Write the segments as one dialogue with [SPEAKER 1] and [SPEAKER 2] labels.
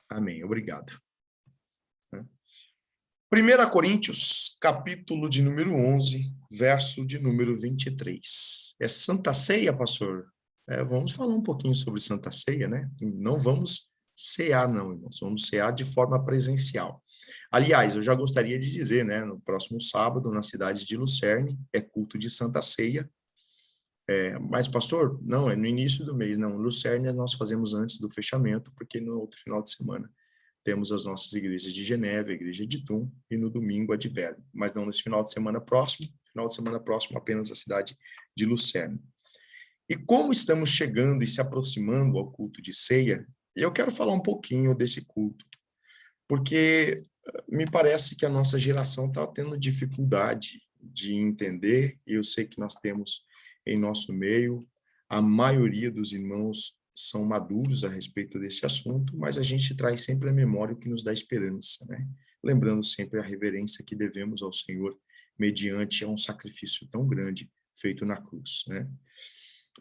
[SPEAKER 1] Amém. Obrigado. 1 Coríntios, capítulo de número 11, verso de número 23. É Santa Ceia, pastor? Vamos falar um pouquinho sobre Santa Ceia, né? Não vamos cear, não, irmãos. Vamos cear de forma presencial. Aliás, eu já gostaria de dizer, né? No próximo sábado, na cidade de Lucerne, é culto de Santa Ceia. Mas, pastor, não, é no início do mês, não. Lucerne nós fazemos antes do fechamento, porque no outro final de semana temos as nossas igrejas de Geneve, a igreja de Thun, e no domingo a de Berna. Mas não nesse final de semana próximo apenas a cidade de Lucerne. E como estamos chegando e se aproximando ao culto de ceia, eu quero falar um pouquinho desse culto, porque me parece que a nossa geração está tendo dificuldade de entender, e eu sei que nós temos em nosso meio, a maioria dos irmãos são maduros a respeito desse assunto, mas a gente traz sempre a memória o que nos dá esperança, né? Lembrando sempre a reverência que devemos ao Senhor mediante a um sacrifício tão grande feito na cruz, né?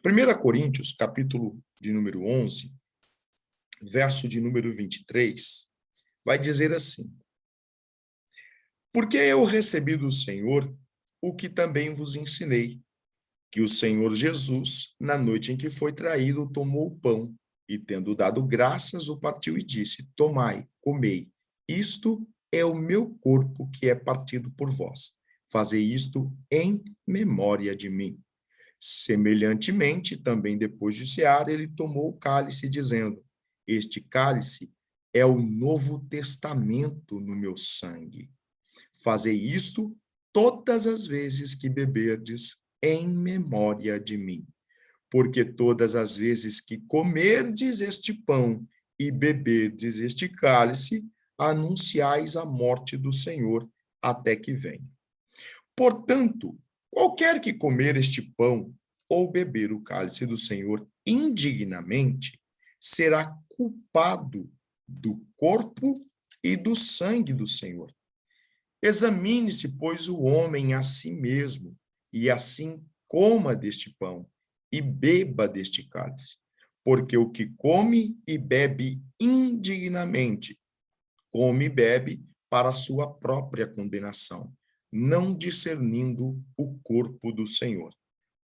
[SPEAKER 1] 1 Coríntios, capítulo de número 11, verso de número 23, vai dizer assim: Porque eu recebi do Senhor o que também vos ensinei, que o Senhor Jesus, na noite em que foi traído, tomou o pão e, tendo dado graças, o partiu e disse: Tomai, comei, isto é o meu corpo que é partido por vós. Fazei isto em memória de mim. Semelhantemente, também depois de cear, ele tomou o cálice, dizendo: Este cálice é o novo testamento no meu sangue. Fazei isto todas as vezes que beberdes em memória de mim. Porque todas as vezes que comerdes este pão e beberdes este cálice, anunciais a morte do Senhor até que venha. Portanto, qualquer que comer este pão ou beber o cálice do Senhor indignamente, será culpado do corpo e do sangue do Senhor. Examine-se, pois, o homem a si mesmo, e assim coma deste pão e beba deste cálice. Porque o que come e bebe indignamente, come e bebe para a sua própria condenação, não discernindo o corpo do Senhor.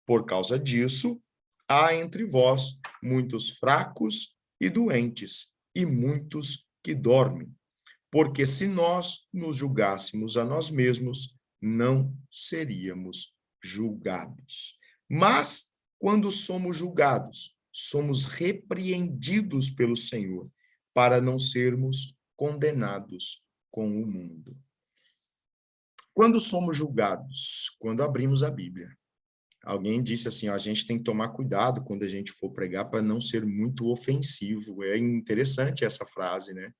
[SPEAKER 1] Por causa disso, há entre vós muitos fracos e doentes, e muitos que dormem. Porque se nós nos julgássemos a nós mesmos, não seríamos julgados. Mas, quando somos julgados, somos repreendidos pelo Senhor, para não sermos condenados com o mundo. Quando somos julgados, quando abrimos a Bíblia, alguém disse assim, ó, a gente tem que tomar cuidado quando a gente for pregar para não ser muito ofensivo. É interessante essa frase, né?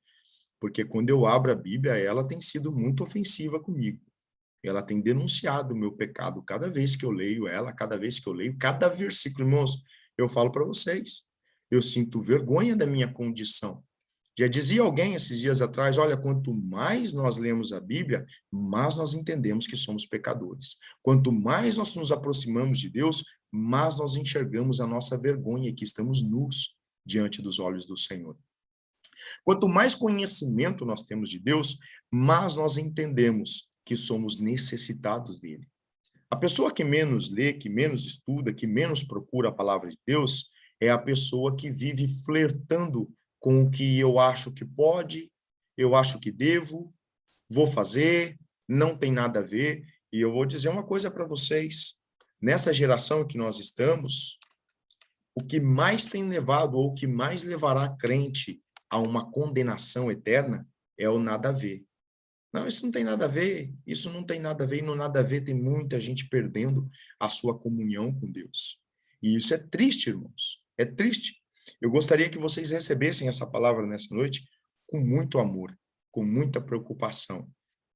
[SPEAKER 1] Porque quando eu abro a Bíblia, ela tem sido muito ofensiva comigo. Ela tem denunciado o meu pecado cada vez que eu leio ela, cada vez que eu leio, cada versículo. Irmãos, eu falo para vocês, eu sinto vergonha da minha condição. Já dizia alguém esses dias atrás, olha, quanto mais nós lemos a Bíblia, mais nós entendemos que somos pecadores. Quanto mais nós nos aproximamos de Deus, mais nós enxergamos a nossa vergonha e que estamos nus diante dos olhos do Senhor. Quanto mais conhecimento nós temos de Deus, mais nós entendemos que somos necessitados dele. A pessoa que menos lê, que menos estuda, que menos procura a palavra de Deus, é a pessoa que vive flertando com o que eu acho que pode, eu acho que devo, vou fazer, não tem nada a ver. E eu vou dizer uma coisa para vocês, nessa geração que nós estamos, o que mais tem levado, ou o que mais levará crente a uma condenação eterna, é o nada a ver. Não, isso não tem nada a ver, isso não tem nada a ver, e no nada a ver tem muita gente perdendo a sua comunhão com Deus. E isso é triste, irmãos, é triste. Eu gostaria que vocês recebessem essa palavra nessa noite com muito amor, com muita preocupação,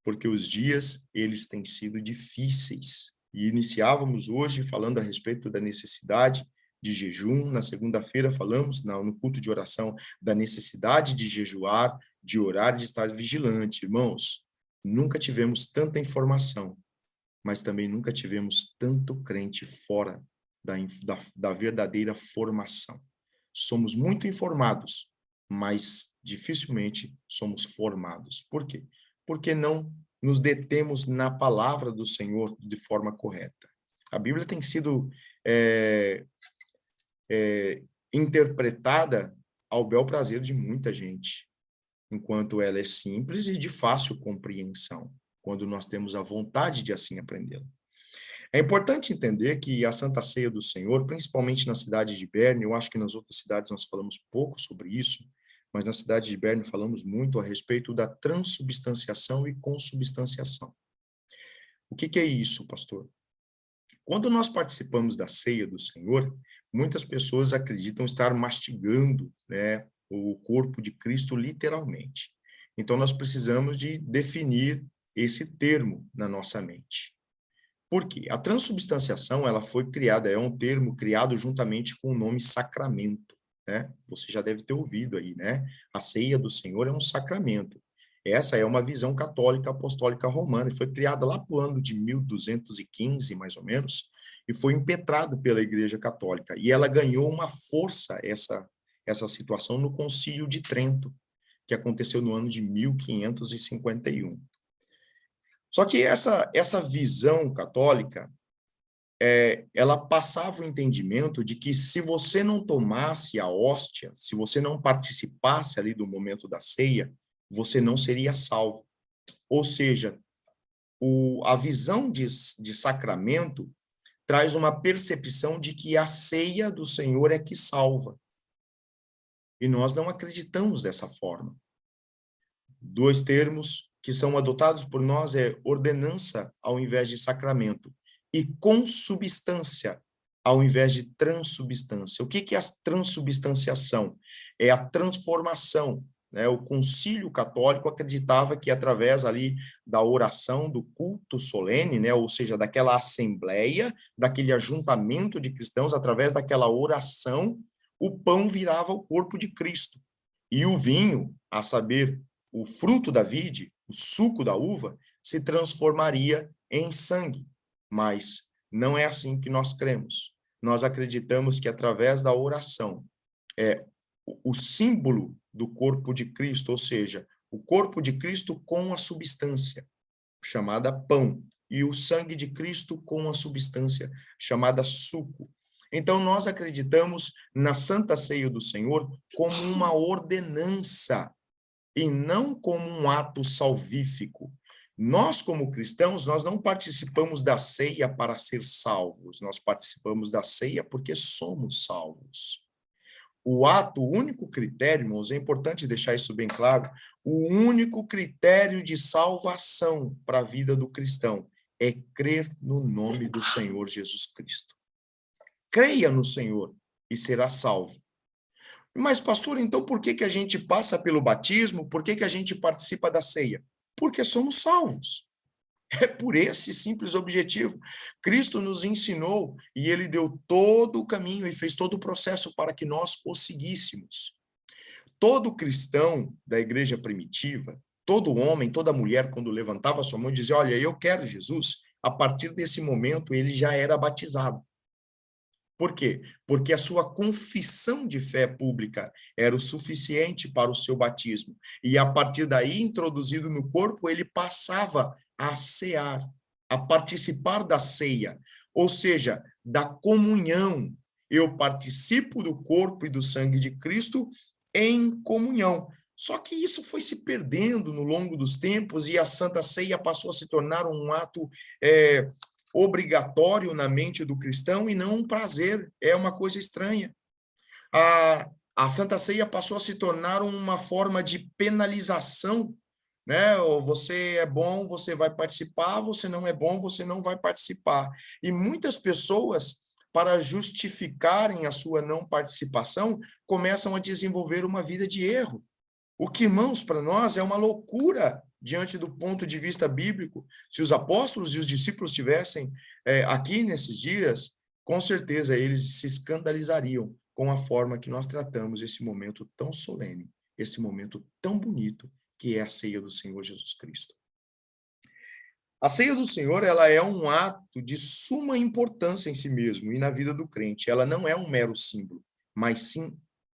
[SPEAKER 1] porque os dias, eles têm sido difíceis. E iniciávamos hoje falando a respeito da necessidade de jejum, na segunda-feira falamos no culto de oração da necessidade de jejuar, de orar e de estar vigilante. Irmãos, nunca tivemos tanta informação, mas também nunca tivemos tanto crente fora da verdadeira formação. Somos muito informados, mas dificilmente somos formados. Por quê? Porque não nos detemos na palavra do Senhor de forma correta. A Bíblia tem sido interpretada ao bel prazer de muita gente, enquanto ela é simples e de fácil compreensão, quando nós temos a vontade de assim aprendê-la. É importante entender que a Santa Ceia do Senhor, principalmente na cidade de Berne, eu acho que nas outras cidades nós falamos pouco sobre isso, mas na cidade de Berne falamos muito a respeito da transubstanciação e consubstanciação. O que é isso, pastor? Quando nós participamos da ceia do Senhor, muitas pessoas acreditam estar mastigando, né, o corpo de Cristo literalmente. Então, nós precisamos de definir esse termo na nossa mente. Por quê? A transubstanciação, ela foi criada, é um termo criado juntamente com o nome sacramento, né? Você já deve ter ouvido aí, né? A ceia do Senhor é um sacramento. Essa é uma visão católica apostólica romana, e foi criada lá para o ano de 1215, mais ou menos, e foi impetrado pela Igreja Católica. E ela ganhou uma força, essa situação, no Concílio de Trento, que aconteceu no ano de 1551. Só que essa visão católica, ela passava o entendimento de que se você não tomasse a hóstia, se você não participasse ali do momento da ceia, você não seria salvo. Ou seja, a visão de sacramento traz uma percepção de que a ceia do Senhor é que salva. E nós não acreditamos dessa forma. Dois termos que são adotados por nós é ordenança ao invés de sacramento e consubstância ao invés de transubstância. O que é a transubstanciação? É a transformação, né? O Concílio Católico acreditava que através ali da oração, do culto solene, né? Ou seja, daquela assembleia, daquele ajuntamento de cristãos, através daquela oração, o pão virava o corpo de Cristo. E o vinho, a saber, o fruto da vide, o suco da uva, se transformaria em sangue. Mas não é assim que nós cremos. Nós acreditamos que através da oração, o símbolo do corpo de Cristo, ou seja, o corpo de Cristo com a substância, chamada pão, e o sangue de Cristo com a substância, chamada suco. Então, nós acreditamos na Santa Ceia do Senhor como uma ordenança e não como um ato salvífico. Nós, como cristãos, nós não participamos da ceia para ser salvos, nós participamos da ceia porque somos salvos. O único critério, irmãos, é importante deixar isso bem claro, o único critério de salvação para a vida do cristão é crer no nome do Senhor Jesus Cristo. Creia no Senhor e será salvo. Mas, pastor, então por que a gente passa pelo batismo? Por que a gente participa da ceia? Porque somos salvos. É por esse simples objetivo. Cristo nos ensinou e ele deu todo o caminho e fez todo o processo para que nós o seguíssemos. Todo cristão da igreja primitiva, todo homem, toda mulher, quando levantava sua mão e dizia, olha, eu quero Jesus, a partir desse momento ele já era batizado. Por quê? Porque a sua confissão de fé pública era o suficiente para o seu batismo. E a partir daí, introduzido no corpo, ele passava a cear, a participar da ceia, ou seja, da comunhão. Eu participo do corpo e do sangue de Cristo em comunhão. Só que isso foi se perdendo no longo dos tempos e a Santa Ceia passou a se tornar um ato obrigatório na mente do cristão e não um prazer, é uma coisa estranha. A Santa Ceia passou a se tornar uma forma de penalização, né? Ou você é bom, você vai participar, você não é bom, você não vai participar. E muitas pessoas, para justificarem a sua não participação, começam a desenvolver uma vida de erro. O que, irmãos, para nós é uma loucura diante do ponto de vista bíblico. Se os apóstolos e os discípulos estivessem aqui nesses dias, com certeza eles se escandalizariam com a forma que nós tratamos esse momento tão solene, esse momento tão bonito, que é a ceia do Senhor Jesus Cristo. A ceia do Senhor, ela é um ato de suma importância em si mesmo e na vida do crente. Ela não é um mero símbolo, mas sim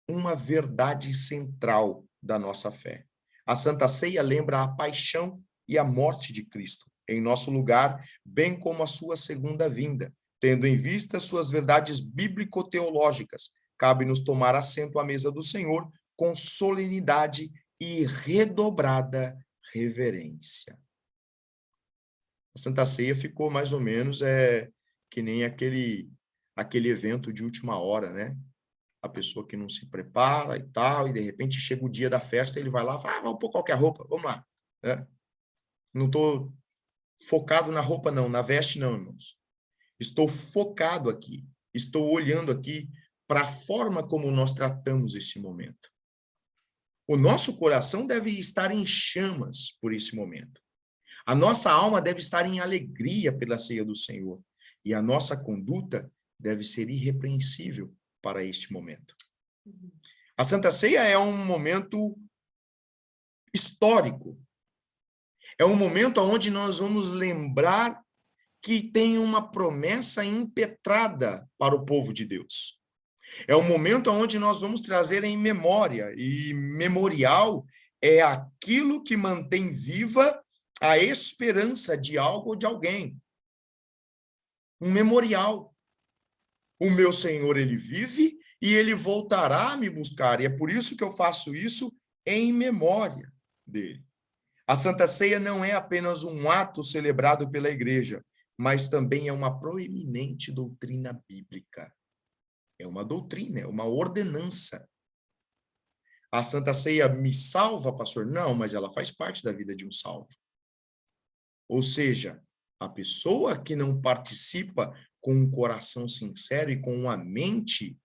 [SPEAKER 1] uma verdade central da nossa fé. A Santa Ceia lembra a paixão e a morte de Cristo em nosso lugar, bem como a sua segunda vinda. Tendo em vista suas verdades bíblico-teológicas, cabe-nos tomar assento à mesa do Senhor com solenidade e redobrada reverência. A Santa Ceia ficou mais ou menos que nem aquele evento de última hora, né? A pessoa que não se prepara e tal, e de repente chega o dia da festa, ele vai lá e fala, vamos pôr qualquer roupa, vamos lá. Né? Não estou focado na roupa não, na veste não, irmãos. Estou focado aqui, estou olhando aqui para a forma como nós tratamos esse momento. O nosso coração deve estar em chamas por esse momento. A nossa alma deve estar em alegria pela ceia do Senhor. E a nossa conduta deve ser irrepreensível para este momento. A Santa Ceia é um momento histórico. É um momento onde nós vamos lembrar que tem uma promessa impetrada para o povo de Deus. É um momento onde nós vamos trazer em memória, e memorial é aquilo que mantém viva a esperança de algo ou de alguém. Um memorial. O meu Senhor, ele vive e ele voltará a me buscar. E é por isso que eu faço isso em memória dele. A Santa Ceia não é apenas um ato celebrado pela igreja, mas também é uma proeminente doutrina bíblica. É uma doutrina, é uma ordenança. A Santa Ceia me salva, pastor? Não, mas ela faz parte da vida de um salvo. Ou seja, a pessoa que não participa com um coração sincero e com uma mente,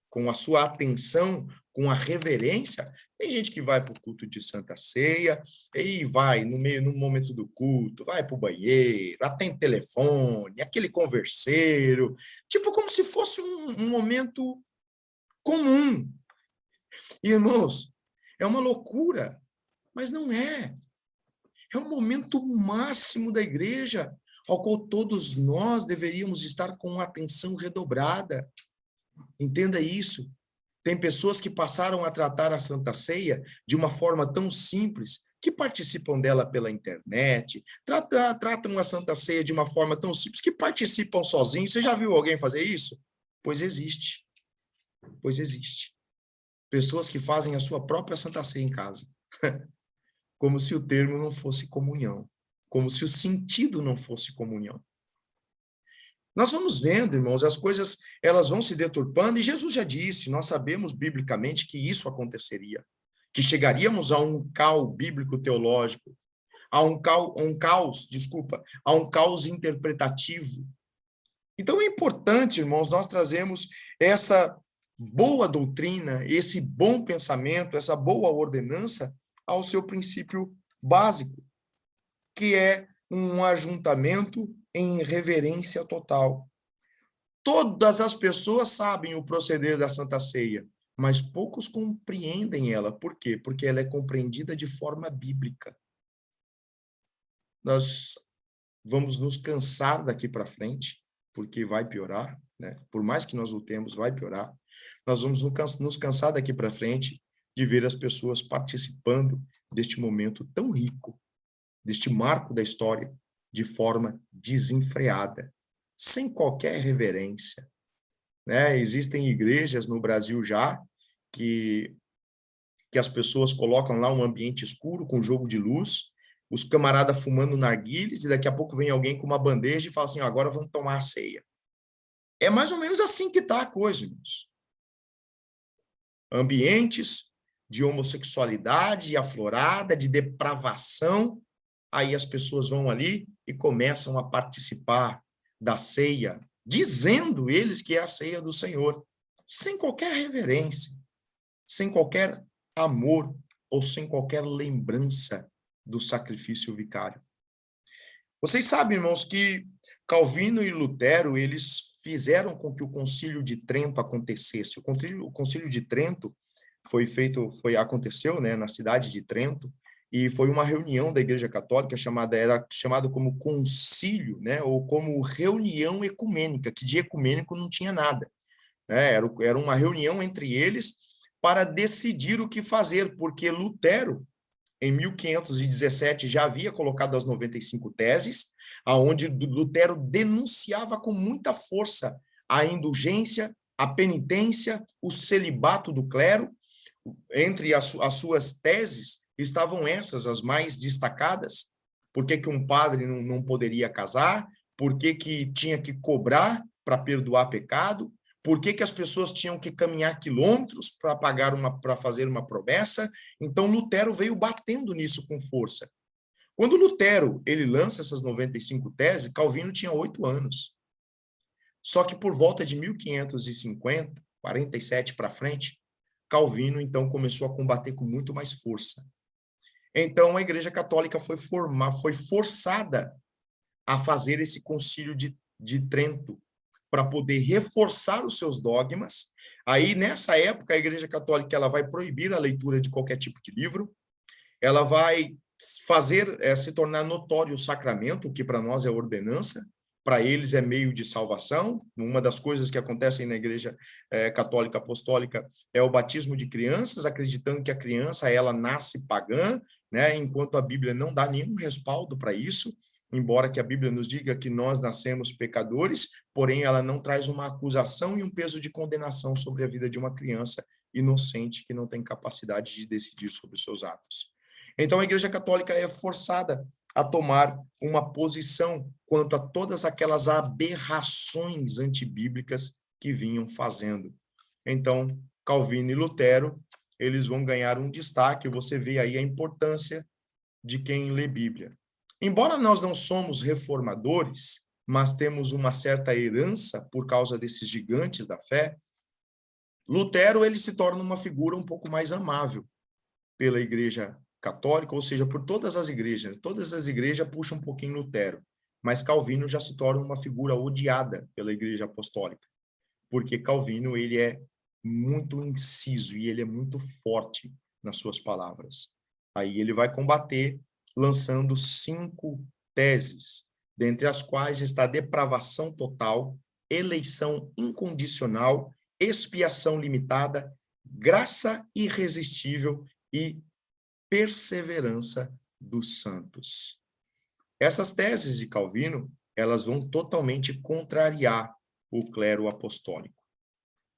[SPEAKER 1] com a sua atenção, com a reverência, tem gente que vai para o culto de Santa Ceia e vai no momento do culto, vai para o banheiro, atende telefone, aquele converseiro, tipo como se fosse um momento comum. Irmãos, é uma loucura, mas não é. É o momento máximo da igreja, ao qual todos nós deveríamos estar com atenção redobrada. Entenda isso. Tem pessoas que passaram a tratar a Santa Ceia de uma forma tão simples, que participam dela pela internet, tratam a Santa Ceia de uma forma tão simples, que participam sozinhos. Você já viu alguém fazer isso? Pois existe. Pois existe. Pessoas que fazem a sua própria Santa Ceia em casa. Como se o termo não fosse comunhão. Como se o sentido não fosse comunhão. Nós vamos vendo, irmãos, as coisas elas vão se deturpando, e Jesus já disse, nós sabemos biblicamente que isso aconteceria, que chegaríamos a um caos bíblico-teológico, a um caos interpretativo. Então é importante, irmãos, nós trazemos essa boa doutrina, esse bom pensamento, essa boa ordenança ao seu princípio básico, que é um ajuntamento em reverência total. Todas as pessoas sabem o proceder da Santa Ceia, mas poucos compreendem ela. Por quê? Porque ela é compreendida de forma bíblica. Nós vamos nos cansar daqui para frente, porque vai piorar, né? Por mais que nós lutemos, vai piorar. Nós vamos nos cansar daqui para frente de ver as pessoas participando deste momento tão rico, deste marco da história, de forma desenfreada, sem qualquer reverência. Né? Existem igrejas no Brasil já que as pessoas colocam lá um ambiente escuro com jogo de luz, os camaradas fumando narguilés, e daqui a pouco vem alguém com uma bandeja e fala assim, agora vamos tomar a ceia. É mais ou menos assim que está a coisa, irmãos. Ambientes de homossexualidade aflorada, de depravação, aí as pessoas vão ali e começam a participar da ceia, dizendo eles que é a ceia do Senhor, sem qualquer reverência, sem qualquer amor ou sem qualquer lembrança do sacrifício vicário. Vocês sabem, irmãos, que Calvino e Lutero, eles fizeram com que o Concílio de Trento acontecesse. O Concílio de Trento aconteceu, né, na cidade de Trento, e foi uma reunião da Igreja Católica era chamado como concílio, né, ou como reunião ecumênica, que de ecumênico não tinha nada. né? Era uma reunião entre eles para decidir o que fazer, porque Lutero, em 1517, já havia colocado as 95 teses, aonde Lutero denunciava com muita força a indulgência, a penitência, o celibato do clero. Entre as suas teses estavam essas, as mais destacadas. Por que um padre não poderia casar? Por que tinha que cobrar para perdoar pecado? Por que as pessoas tinham que caminhar quilômetros para fazer uma promessa? Então, Lutero veio batendo nisso com força. Quando Lutero ele lança essas 95 teses, Calvino tinha 8 anos. Só que por volta de 1550, 47 para frente, Calvino, então, começou a combater com muito mais força. Então, a Igreja Católica foi forçada a fazer esse concílio de Trento, para poder reforçar os seus dogmas. Aí, nessa época, a Igreja Católica ela vai proibir a leitura de qualquer tipo de livro, ela vai fazer se tornar notório o sacramento, que para nós é ordenança, para eles é meio de salvação. Uma das coisas que acontecem na Igreja Católica Apostólica é o batismo de crianças, acreditando que a criança ela nasce pagã, né? Enquanto a Bíblia não dá nenhum respaldo para isso, embora que a Bíblia nos diga que nós nascemos pecadores, porém ela não traz uma acusação e um peso de condenação sobre a vida de uma criança inocente que não tem capacidade de decidir sobre os seus atos. Então a Igreja Católica é forçada a tomar uma posição quanto a todas aquelas aberrações antibíblicas que vinham fazendo. Então, Calvino e Lutero, eles vão ganhar um destaque, você vê aí a importância de quem lê Bíblia. Embora nós não somos reformadores, mas temos uma certa herança por causa desses gigantes da fé, Lutero ele se torna uma figura um pouco mais amável pela Igreja Católica, ou seja, por todas as igrejas. Todas as igrejas puxam um pouquinho Lutero, mas Calvino já se torna uma figura odiada pela Igreja Apostólica, porque Calvino ele é muito inciso e ele é muito forte nas suas palavras. Aí ele vai combater lançando 5 teses, dentre as quais está a depravação total, eleição incondicional, expiação limitada, graça irresistível e perseverança dos santos. Essas teses de Calvino, elas vão totalmente contrariar o clero apostólico,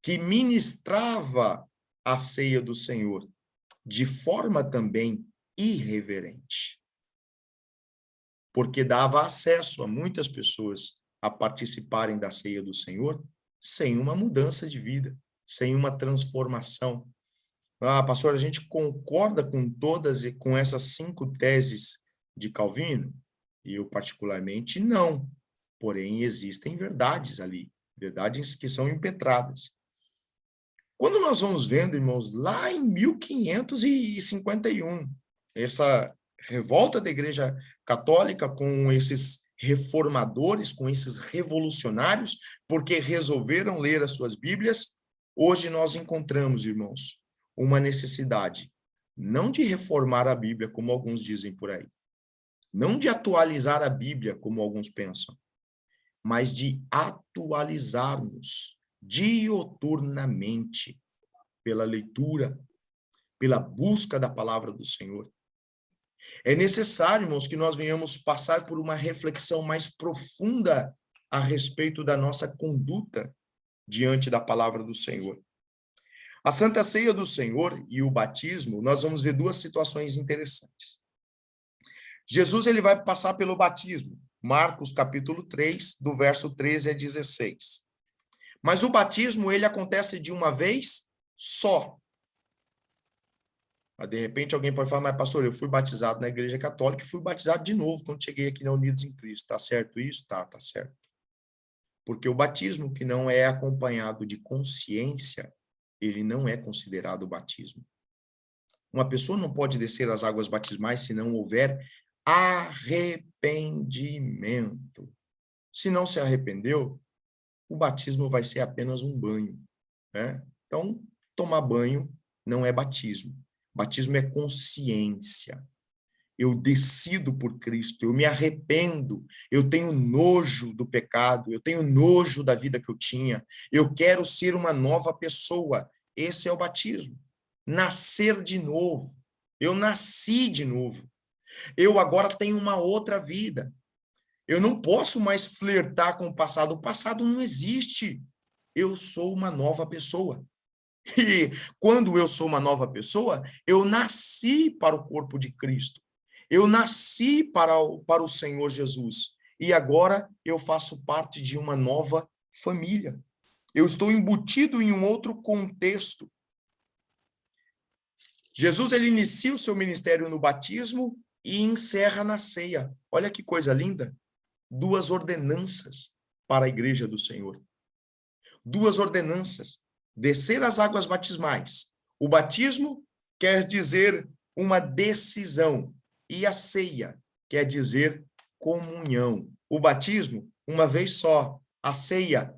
[SPEAKER 1] que ministrava a ceia do Senhor de forma também irreverente, porque dava acesso a muitas pessoas a participarem da ceia do Senhor sem uma mudança de vida, sem uma transformação. Ah, pastor, a gente concorda com todas e com essas 5 teses de Calvino? Eu, particularmente, não. Porém, existem verdades ali, verdades que são impetradas. Quando nós vamos vendo, irmãos, lá em 1551, essa revolta da Igreja Católica com esses reformadores, com esses revolucionários, porque resolveram ler as suas Bíblias, hoje nós encontramos, irmãos, uma necessidade, não de reformar a Bíblia, como alguns dizem por aí, não de atualizar a Bíblia, como alguns pensam, mas de atualizarmos dioturnamente pela leitura, pela busca da palavra do Senhor. É necessário, irmãos, que nós venhamos passar por uma reflexão mais profunda a respeito da nossa conduta diante da palavra do Senhor. A Santa Ceia do Senhor e o batismo, nós vamos ver 2 situações interessantes. Jesus ele vai passar pelo batismo, Marcos capítulo 3, do verso 13 a 16. Mas o batismo ele acontece de uma vez só. De repente alguém pode falar, mas pastor, eu fui batizado na Igreja Católica e fui batizado de novo quando cheguei aqui na Unidos em Cristo. Tá certo isso? Tá certo. Porque o batismo que não é acompanhado de consciência, ele não é considerado batismo. Uma pessoa não pode descer as águas batismais se não houver arrependimento. Se não se arrependeu, o batismo vai ser apenas um banho, né? Então, tomar banho não é batismo. Batismo é consciência. eu decido por Cristo, eu me arrependo, eu tenho nojo do pecado, eu tenho nojo da vida que eu tinha, eu quero ser uma nova pessoa. Esse é o batismo. Nascer de novo. Eu nasci de novo. Eu agora tenho uma outra vida. Eu não posso mais flertar com o passado. O passado não existe. Eu sou uma nova pessoa. E quando eu sou uma nova pessoa, eu nasci para o corpo de Cristo. Eu nasci para o Senhor Jesus. E agora eu faço parte de uma nova família. Eu estou embutido em um outro contexto. Jesus, ele inicia o seu ministério no batismo e encerra na ceia. Olha que coisa linda. 2 ordenanças para a igreja do Senhor. 2 ordenanças. Descer as águas batismais. O batismo quer dizer uma decisão. E a ceia quer dizer comunhão. O batismo, uma vez só. A ceia,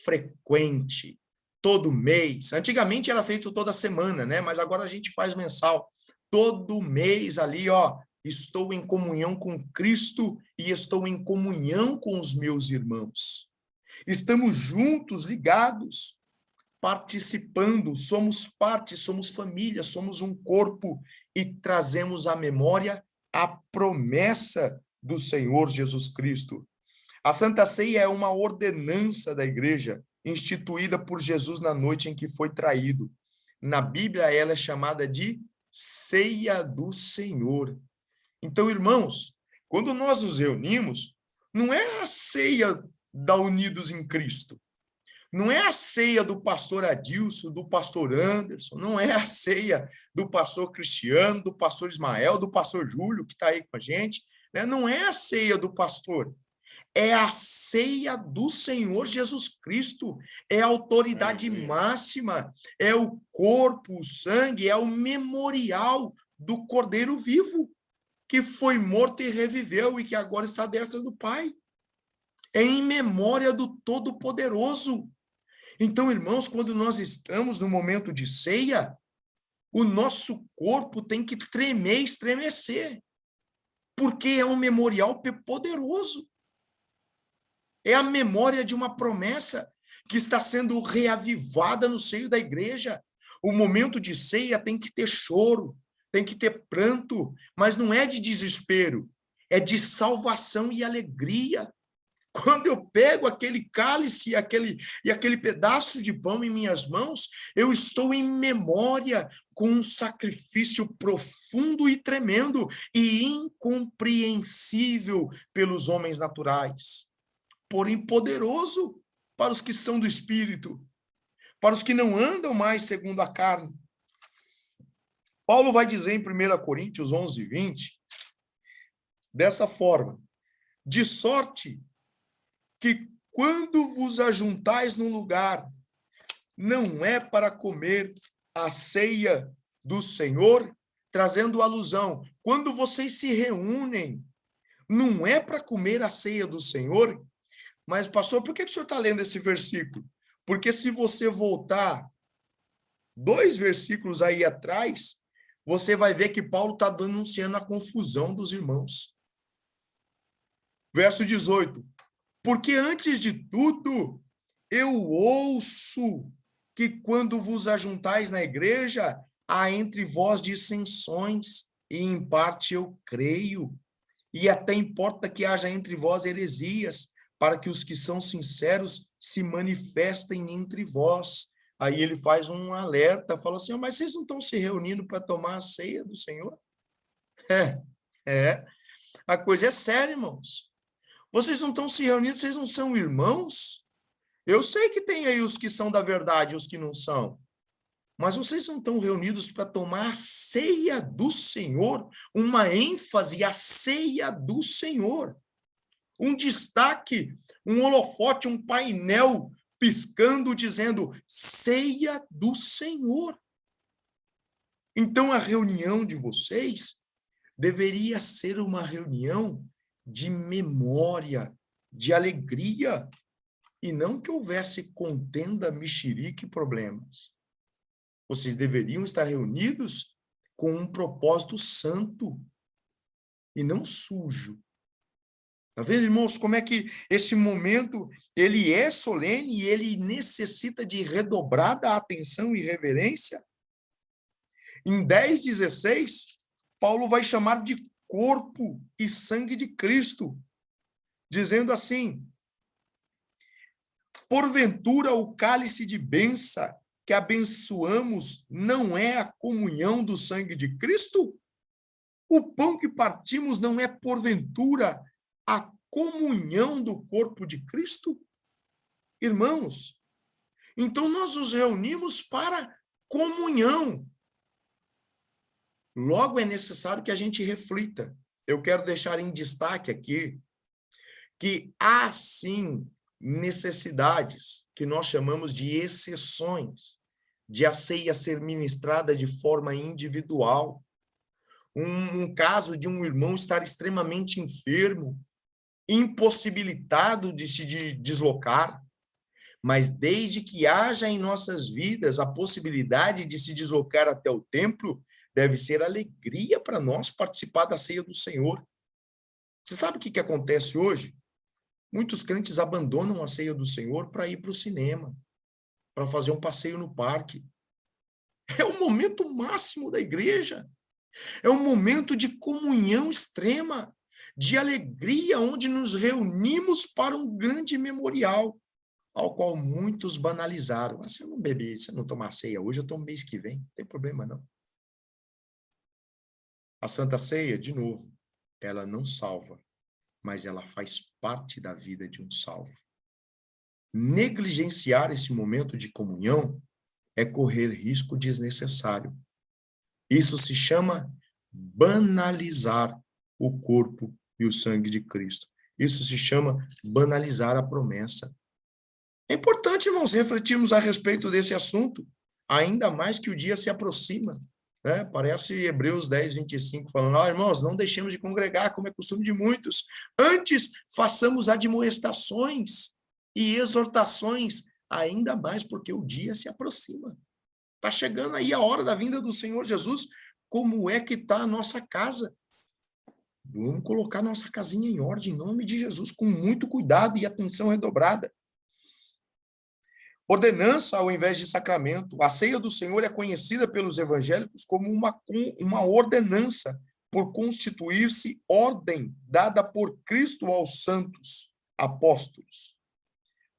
[SPEAKER 1] frequente. Todo mês. Antigamente era feito toda semana, né? Mas agora a gente faz mensal. Todo mês ali, ó, estou em comunhão com Cristo e estou em comunhão com os meus irmãos. Estamos juntos, ligados, participando, somos parte, somos família, somos um corpo e trazemos à memória a promessa do Senhor Jesus Cristo. A Santa Ceia é uma ordenança da igreja instituída por Jesus na noite em que foi traído. Na Bíblia, ela é chamada de Ceia do Senhor. Então, irmãos, quando nós nos reunimos, não é a ceia da Unidos em Cristo, não é a ceia do pastor Adilson, do pastor Anderson, não é a ceia do pastor Cristiano, do pastor Ismael, do pastor Júlio, que está aí com a gente, né? Não é a ceia do pastor, é a ceia do Senhor Jesus Cristo, é a autoridade máxima, é o corpo, o sangue, é o memorial do Cordeiro vivo, que foi morto e reviveu e que agora está à destra do Pai. É em memória do Todo-Poderoso. Então, irmãos, quando nós estamos no momento de ceia, o nosso corpo tem que tremer, estremecer, porque é um memorial poderoso. É a memória de uma promessa que está sendo reavivada no seio da igreja. O momento de ceia tem que ter choro, tem que ter pranto, mas não é de desespero, é de salvação e alegria. Quando eu pego aquele cálice e aquele pedaço de pão em minhas mãos, eu estou em memória com um sacrifício profundo e tremendo e incompreensível pelos homens naturais, porém poderoso para os que são do Espírito, para os que não andam mais segundo a carne. Paulo vai dizer em 1 Coríntios 11, 20, dessa forma: de sorte que quando vos ajuntais num lugar, não é para comer a ceia do Senhor, trazendo alusão. Quando vocês se reúnem, não é para comer a ceia do Senhor. Mas, pastor, por que o senhor está lendo esse versículo? Porque se você voltar 2 versículos aí atrás, você vai ver que Paulo está denunciando a confusão dos irmãos. Verso 18. Porque antes de tudo, eu ouço que quando vos ajuntais na igreja, há entre vós dissensões, e em parte eu creio. E até importa que haja entre vós heresias, para que os que são sinceros se manifestem entre vós. Aí ele faz um alerta, fala assim, mas vocês não estão se reunindo para tomar a ceia do Senhor? A coisa é séria, irmãos. Vocês não estão se reunindo, vocês não são irmãos? Eu sei que tem aí os que são da verdade e os que não são. Mas vocês não estão reunidos para tomar a ceia do Senhor, uma ênfase à ceia do Senhor. Um destaque, um holofote, um painel piscando, dizendo, ceia do Senhor. Então, a reunião de vocês deveria ser uma reunião de memória, de alegria, e não que houvesse contenda, mexerique e problemas. Vocês deveriam estar reunidos com um propósito santo, e não sujo. Tá vendo, irmãos, como é que esse momento, ele é solene e ele necessita de redobrada atenção e reverência? Em 10:16, Paulo vai chamar de corpo e sangue de Cristo, dizendo assim: porventura o cálice de bênção que abençoamos não é a comunhão do sangue de Cristo? O pão que partimos não é, porventura, a comunhão do corpo de Cristo? Irmãos, então nós nos reunimos para comunhão. Logo é necessário que a gente reflita. Eu quero deixar em destaque aqui que há, sim, necessidades que nós chamamos de exceções, de a ceia ser ministrada de forma individual. Um caso de um irmão estar extremamente enfermo, impossibilitado de se deslocar, mas desde que haja em nossas vidas a possibilidade de se deslocar até o templo, deve ser alegria para nós participar da ceia do Senhor. Você sabe o que acontece hoje? Muitos crentes abandonam a ceia do Senhor para ir para o cinema, para fazer um passeio no parque. É o momento máximo da igreja. É um momento de comunhão extrema, de alegria, onde nos reunimos para um grande memorial, ao qual muitos banalizaram. Se eu não beber, se eu não tomar ceia hoje, eu tomo mês que vem. Não tem problema, não. A Santa Ceia, de novo, ela não salva, mas ela faz parte da vida de um salvo. Negligenciar esse momento de comunhão é correr risco desnecessário. Isso se chama banalizar o corpo e o sangue de Cristo. Isso se chama banalizar a promessa. É importante, irmãos, refletirmos a respeito desse assunto, ainda mais que o dia se aproxima. Né? Parece Hebreus 10:25, falando, irmãos, não deixemos de congregar, como é costume de muitos. Antes, façamos admoestações e exortações, ainda mais porque o dia se aproxima. Está chegando aí a hora da vinda do Senhor Jesus. Como é que está a nossa casa? Vamos colocar nossa casinha em ordem, em nome de Jesus, com muito cuidado e atenção redobrada. Ordenança ao invés de sacramento. A ceia do Senhor é conhecida pelos evangélicos como uma ordenança, por constituir-se ordem dada por Cristo aos santos apóstolos.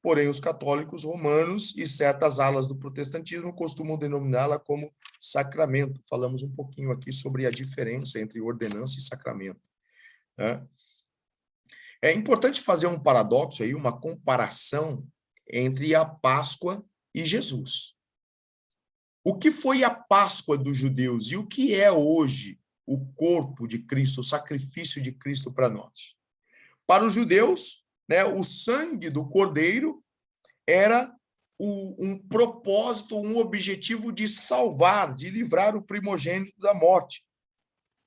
[SPEAKER 1] Porém, os católicos romanos e certas alas do protestantismo costumam denominá-la como sacramento. Falamos um pouquinho aqui sobre a diferença entre ordenança e sacramento. É importante fazer um paradoxo aí, uma comparação entre a Páscoa e Jesus. O que foi a Páscoa dos judeus e o que é hoje o corpo de Cristo, o sacrifício de Cristo para nós? Para os judeus, né, o sangue do cordeiro era um propósito, um objetivo de salvar, de livrar o primogênito da morte.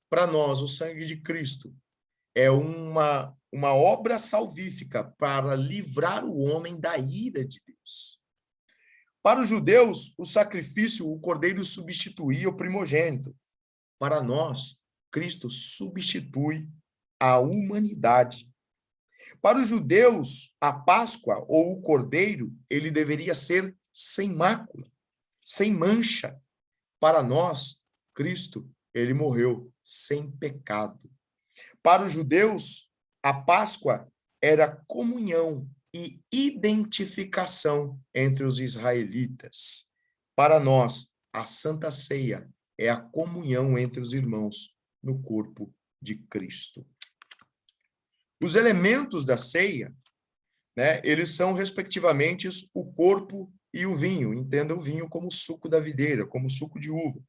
[SPEAKER 1] Para nós, o sangue de Cristo é uma obra salvífica para livrar o homem da ira de Deus. Para os judeus, o sacrifício, o cordeiro substituía o primogênito. Para nós, Cristo substitui a humanidade. Para os judeus, a Páscoa ou o cordeiro, ele deveria ser sem mácula, sem mancha. Para nós, Cristo, ele morreu sem pecado. Para os judeus, a Páscoa era comunhão e identificação entre os israelitas. Para nós, a Santa Ceia é a comunhão entre os irmãos no corpo de Cristo. Os elementos da ceia, né, eles são, respectivamente, o corpo e o vinho. Entenda o vinho como suco da videira, como suco de uva.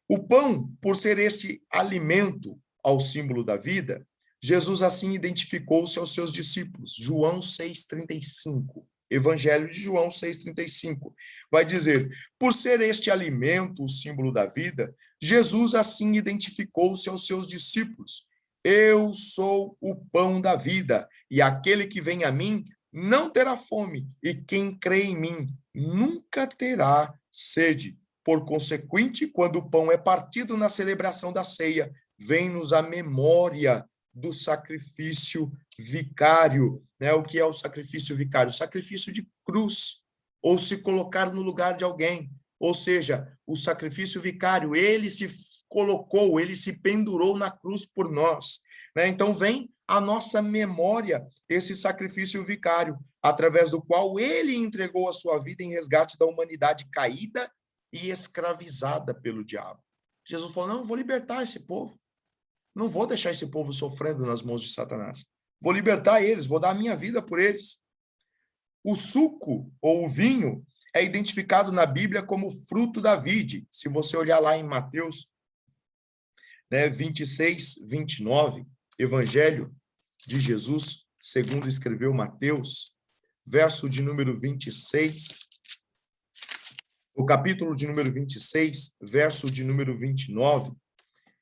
[SPEAKER 1] O pão, por ser este alimento ao símbolo da vida, Jesus assim identificou-se aos seus discípulos. João 6,35. Evangelho de João 6,35. Vai dizer, por ser este alimento o símbolo da vida, Jesus assim identificou-se aos seus discípulos. Eu sou o pão da vida, e aquele que vem a mim não terá fome, e quem crê em mim nunca terá sede. Por consequente, quando o pão é partido na celebração da ceia, vem-nos a memória do sacrifício vicário, né? O que é o sacrifício vicário? O sacrifício de cruz, ou se colocar no lugar de alguém. Ou seja, o sacrifício vicário, ele se colocou, ele se pendurou na cruz por nós, né? Então vem à nossa memória esse sacrifício vicário, através do qual ele entregou a sua vida em resgate da humanidade caída e escravizada pelo diabo. Jesus falou: não, eu vou libertar esse povo. Não vou deixar esse povo sofrendo nas mãos de Satanás. Vou libertar eles, vou dar a minha vida por eles. O suco ou o vinho é identificado na Bíblia como fruto da vide. Se você olhar lá em Mateus, né, 26, 29, Evangelho de Jesus, segundo escreveu Mateus, verso de número 26, o capítulo de número 26, verso de número 29,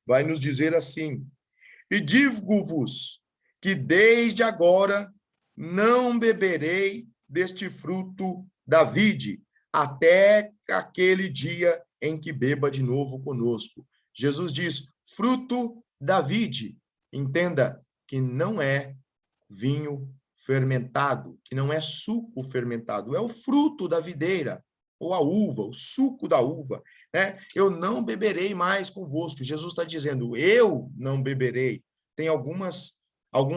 [SPEAKER 1] vai nos dizer assim: e digo-vos que desde agora não beberei deste fruto da vide, até aquele dia em que beba de novo conosco. Jesus diz, fruto da vide. Entenda que não é vinho fermentado, que não é suco fermentado, é o fruto da videira, ou a uva, o suco da uva, né? Eu não beberei mais convosco. Jesus está dizendo, eu não beberei. Tem alguns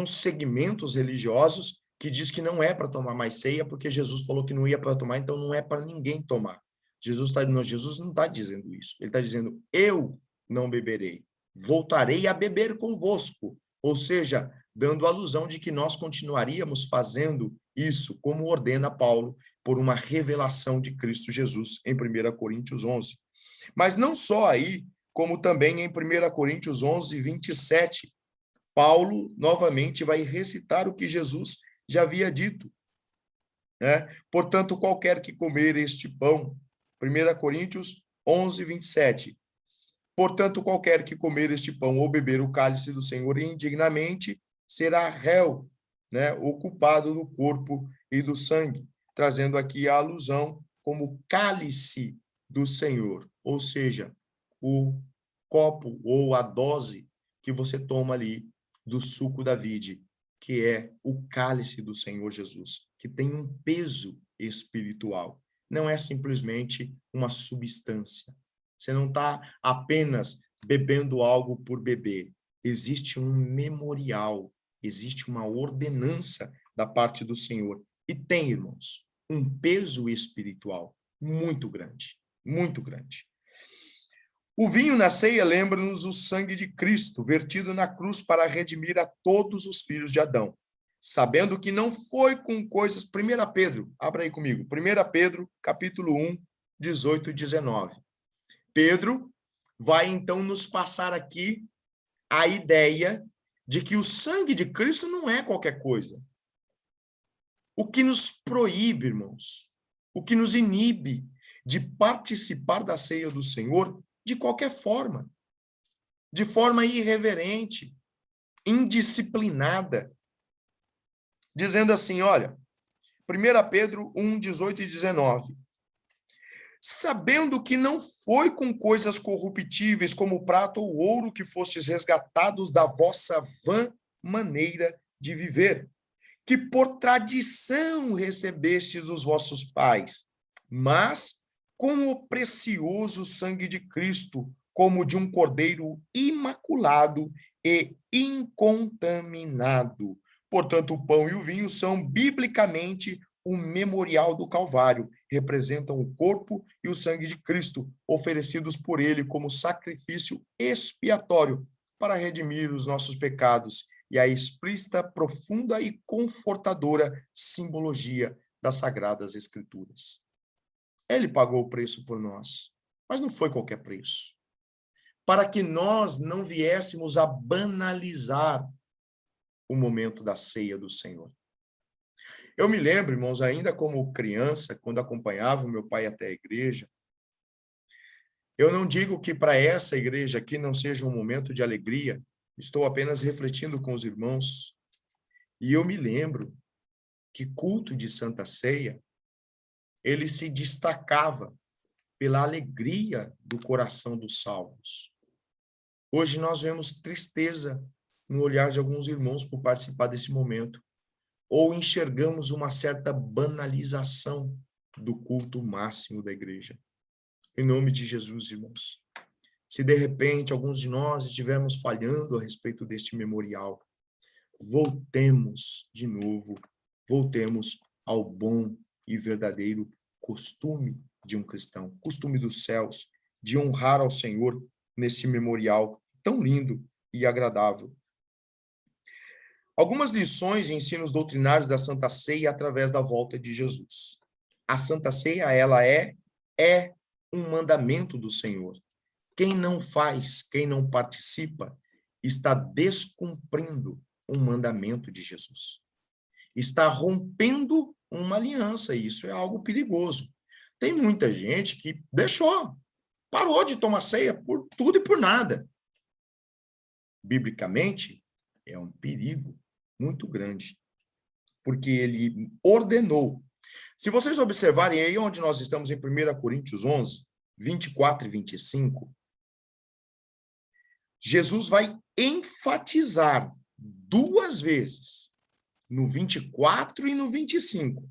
[SPEAKER 1] segmentos religiosos que diz que não é para tomar mais ceia, porque Jesus falou que não ia para tomar, então não é para ninguém tomar. Jesus não está dizendo isso. Ele está dizendo, eu não beberei. Voltarei a beber convosco. Ou seja, dando alusão de que nós continuaríamos fazendo isso, como ordena Paulo, por uma revelação de Cristo Jesus em 1 Coríntios 11. Mas não só aí, como também em 1 Coríntios 11, 27, Paulo novamente vai recitar o que Jesus já havia dito, né? Portanto, qualquer que comer este pão, 1 Coríntios 11, 27, portanto, qualquer que comer este pão ou beber o cálice do Senhor indignamente, será réu, né? O culpado do corpo e do sangue, trazendo aqui a alusão como cálice do Senhor, ou seja, o copo ou a dose que você toma ali do suco da vide, que é o cálice do Senhor Jesus, que tem um peso espiritual. Não é simplesmente uma substância. Você não está apenas bebendo algo por beber. Existe um memorial, existe uma ordenança da parte do Senhor. E tem, irmãos, um peso espiritual muito grande, muito grande. O vinho na ceia lembra-nos o sangue de Cristo, vertido na cruz para redimir a todos os filhos de Adão. Sabendo que não foi com coisas... 1 Pedro, abra aí comigo. 1 Pedro, capítulo 1, 18 e 19. Pedro vai, então, nos passar aqui a ideia de que o sangue de Cristo não é qualquer coisa. O que nos proíbe, irmãos, o que nos inibe de participar da ceia do Senhor de qualquer forma, de forma irreverente, indisciplinada, dizendo assim, olha, 1 Pedro 1, 18 e 19, sabendo que não foi com coisas corruptíveis como prata ou ouro que fostes resgatados da vossa vã maneira de viver, que por tradição recebestes os vossos pais, mas com o precioso sangue de Cristo, como de um cordeiro imaculado e incontaminado. Portanto, o pão e o vinho são biblicamente o memorial do Calvário, representam o corpo e o sangue de Cristo, oferecidos por ele como sacrifício expiatório para redimir os nossos pecados e a explícita, profunda e confortadora simbologia das Sagradas Escrituras. Ele pagou o preço por nós, mas não foi qualquer preço. Para que nós não viéssemos a banalizar o momento da ceia do Senhor. Eu me lembro, irmãos, ainda como criança, quando acompanhava o meu pai até a igreja, eu não digo que para essa igreja aqui não seja um momento de alegria, estou apenas refletindo com os irmãos, e eu me lembro que culto de Santa Ceia, ele se destacava pela alegria do coração dos salvos. Hoje nós vemos tristeza no olhar de alguns irmãos por participar desse momento, ou enxergamos uma certa banalização do culto máximo da igreja. Em nome de Jesus, irmãos, se de repente alguns de nós estivermos falhando a respeito deste memorial, voltemos de novo, voltemos ao bom e verdadeiro costume de um cristão, costume dos céus, de honrar ao Senhor nesse memorial tão lindo e agradável. Algumas lições e ensinos doutrinários da Santa Ceia através da volta de Jesus. A Santa Ceia, ela é um mandamento do Senhor. Quem não faz, quem não participa, está descumprindo um mandamento de Jesus. Está rompendo uma aliança, e isso é algo perigoso. Tem muita gente que parou de tomar ceia por tudo e por nada. Biblicamente, é um perigo muito grande, porque ele ordenou. Se vocês observarem aí onde nós estamos em 1 Coríntios 11, 24 e 25, Jesus vai enfatizar 2 vezes, no 24 e no 25,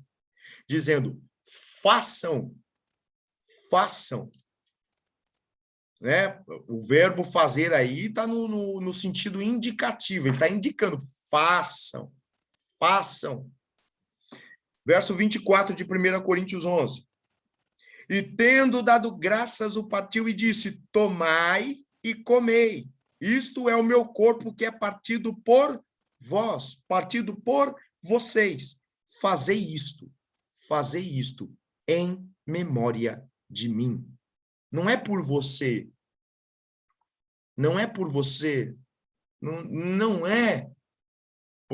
[SPEAKER 1] dizendo, façam, né? O verbo fazer aí está no sentido indicativo, ele está indicando, façam. Verso 24 de 1 Coríntios 11. E tendo dado graças, o partiu e disse, tomai e comei. Isto é o meu corpo que é partido por vós, partido por vocês. Fazei isto em memória de mim. Não é por você, não é por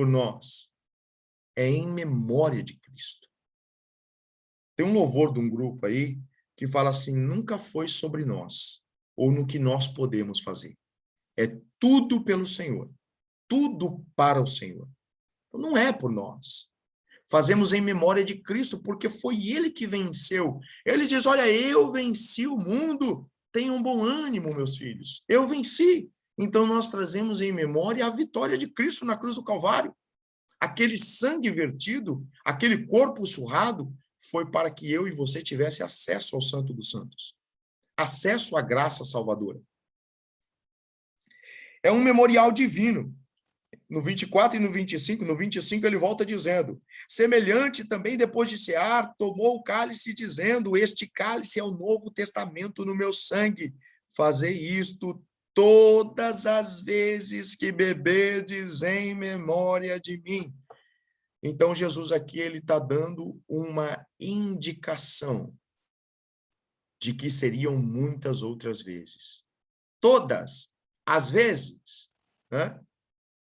[SPEAKER 1] nós, é em memória de Cristo. Tem um louvor de um grupo aí que fala assim, nunca foi sobre nós, ou no que nós podemos fazer. É tudo pelo Senhor, tudo para o Senhor. Não é por nós. Fazemos em memória de Cristo, porque foi ele que venceu. Ele diz, olha, eu venci o mundo, tenham bom ânimo, meus filhos. Eu venci. Então, nós trazemos em memória a vitória de Cristo na cruz do Calvário. Aquele sangue vertido, aquele corpo surrado, foi para que eu e você tivesse acesso ao Santo dos Santos. Acesso à graça salvadora. É um memorial divino. No 24 e no 25 ele volta dizendo, semelhante também depois de cear, tomou o cálice dizendo, este cálice é o novo testamento no meu sangue, fazei isto todas as vezes que beberdes em memória de mim. Então Jesus aqui ele está dando uma indicação de que seriam muitas outras vezes. Todas as vezes, né?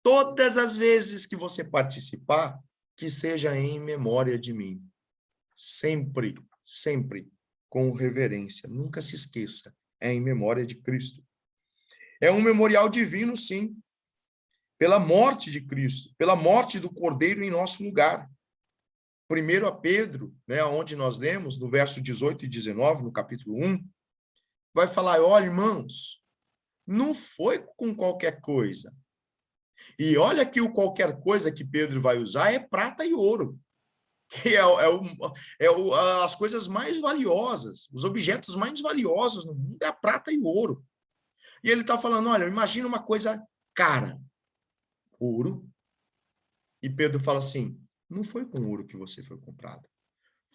[SPEAKER 1] Todas as vezes que você participar, que seja em memória de mim. Sempre, sempre com reverência. Nunca se esqueça, é em memória de Cristo. É um memorial divino, sim, pela morte de Cristo, pela morte do Cordeiro em nosso lugar. 1 Pedro, né, onde nós lemos, no verso 18 e 19, no capítulo 1, vai falar, olha, irmãos, não foi com qualquer coisa. E olha que o qualquer coisa que Pedro vai usar é prata e ouro. Que as coisas mais valiosas, os objetos mais valiosos no mundo é a prata e o ouro. E ele está falando, olha, imagina uma coisa cara, ouro. E Pedro fala assim, não foi com ouro que você foi comprado,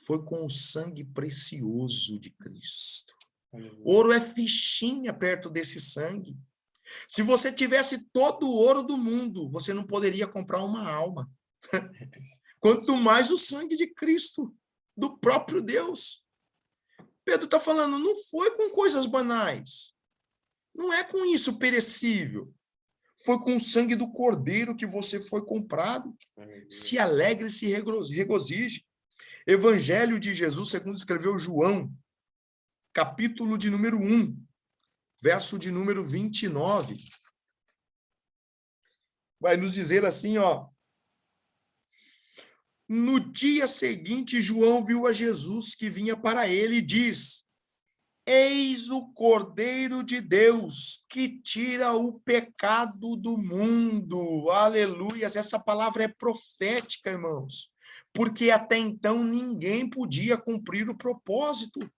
[SPEAKER 1] foi com o sangue precioso de Cristo. Ouro é fichinha perto desse sangue. Se você tivesse todo o ouro do mundo, você não poderia comprar uma alma. Quanto mais o sangue de Cristo, do próprio Deus. Pedro está falando, não foi com coisas banais. Não é com isso perecível. Foi com o sangue do Cordeiro que você foi comprado. Se alegre, se regozije. Evangelho de Jesus, segundo escreveu João, capítulo de número 1. Verso de número 29, vai nos dizer assim, ó. No dia seguinte, João viu a Jesus que vinha para ele e diz, Eis o Cordeiro de Deus que tira o pecado do mundo. Aleluias. Essa palavra é profética, irmãos, porque até então ninguém podia cumprir o propósito.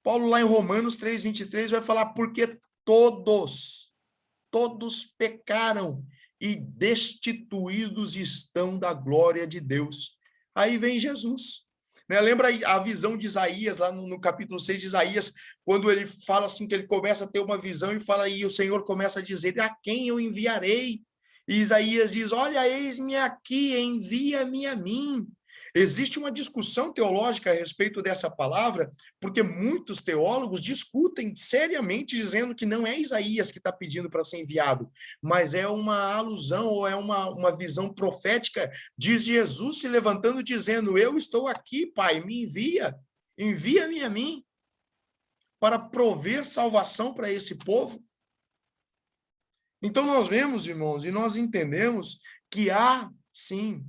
[SPEAKER 1] Paulo, lá em Romanos 3:23, vai falar: porque todos pecaram e destituídos estão da glória de Deus. Aí vem Jesus. Né? Lembra a visão de Isaías, lá no capítulo 6 de Isaías, quando ele fala assim, que ele começa a ter uma visão e fala, e o Senhor começa a dizer: a quem eu enviarei? E Isaías diz: olha, eis-me aqui, envia-me a mim. Existe uma discussão teológica a respeito dessa palavra, porque muitos teólogos discutem seriamente, dizendo que não é Isaías que está pedindo para ser enviado, mas é uma alusão ou é uma visão profética de Jesus se levantando, dizendo: eu estou aqui, Pai, me envia-me a mim para prover salvação para esse povo. Então nós vemos, irmãos, e nós entendemos que há sim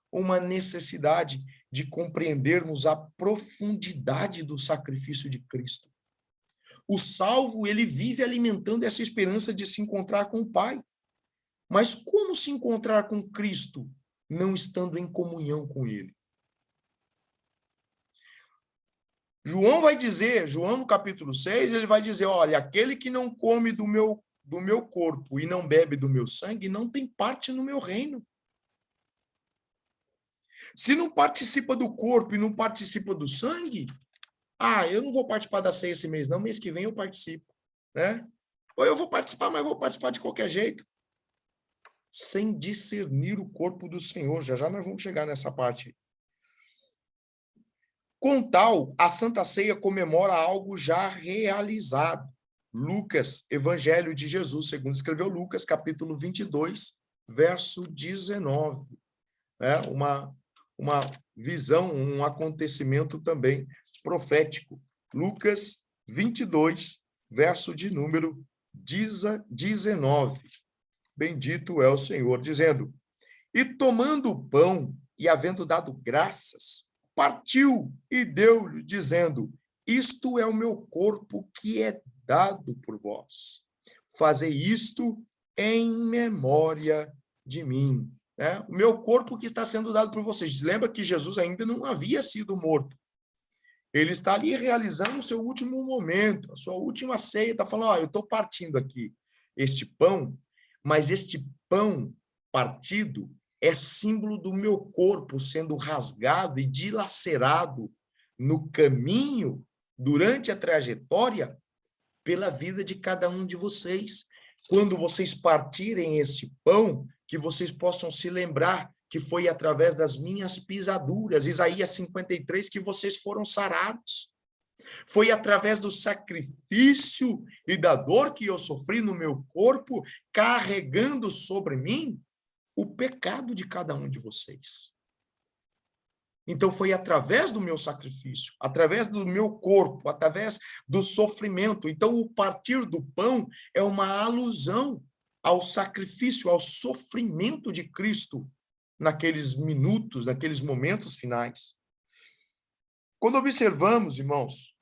[SPEAKER 1] uma necessidade de compreendermos a profundidade do sacrifício de Cristo. O salvo, ele vive alimentando essa esperança de se encontrar com o Pai. Mas como se encontrar com Cristo, não estando em comunhão com Ele? João vai dizer, João no capítulo 6, ele vai dizer: olha, aquele que não come do meu corpo e não bebe do meu sangue, não tem parte no meu reino. Se não participa do corpo e não participa do sangue, eu não vou participar da ceia esse mês, não, mês que vem eu participo, né? Ou eu vou participar, mas vou participar de qualquer jeito, sem discernir o corpo do Senhor. Já já nós vamos chegar nessa parte. Com tal, a Santa Ceia comemora algo já realizado. Lucas, Evangelho de Jesus, segundo escreveu Lucas, capítulo 22, verso 19. Uma visão, um acontecimento também profético. Lucas 22, verso de número 19. Bendito é o Senhor, dizendo: e tomando o pão e havendo dado graças, partiu e deu-lhe, dizendo: isto é o meu corpo que é dado por vós. Fazei isto em memória de mim. O meu corpo que está sendo dado por vocês. Lembra que Jesus ainda não havia sido morto. Ele está ali realizando o seu último momento, a sua última ceia. Está falando: eu estou partindo aqui este pão, mas este pão partido é símbolo do meu corpo sendo rasgado e dilacerado no caminho, durante a trajetória, pela vida de cada um de vocês. Quando vocês partirem esse pão, que vocês possam se lembrar que foi através das minhas pisaduras, Isaías 53, que vocês foram sarados. Foi através do sacrifício e da dor que eu sofri no meu corpo, carregando sobre mim o pecado de cada um de vocês. Então, foi através do meu sacrifício, através do meu corpo, através do sofrimento. Então, o partir do pão é uma alusão ao sacrifício, ao sofrimento de Cristo naqueles minutos, naqueles momentos finais. Quando observamos, irmãos,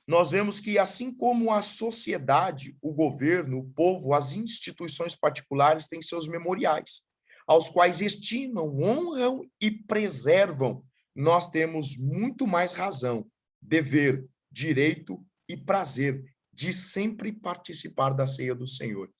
[SPEAKER 1] nós vemos que, assim como a sociedade, o governo, o povo, as instituições particulares têm seus memoriais, aos quais estimam, honram e preservam, nós temos muito mais razão, dever, direito e prazer de sempre participar da ceia do Senhor.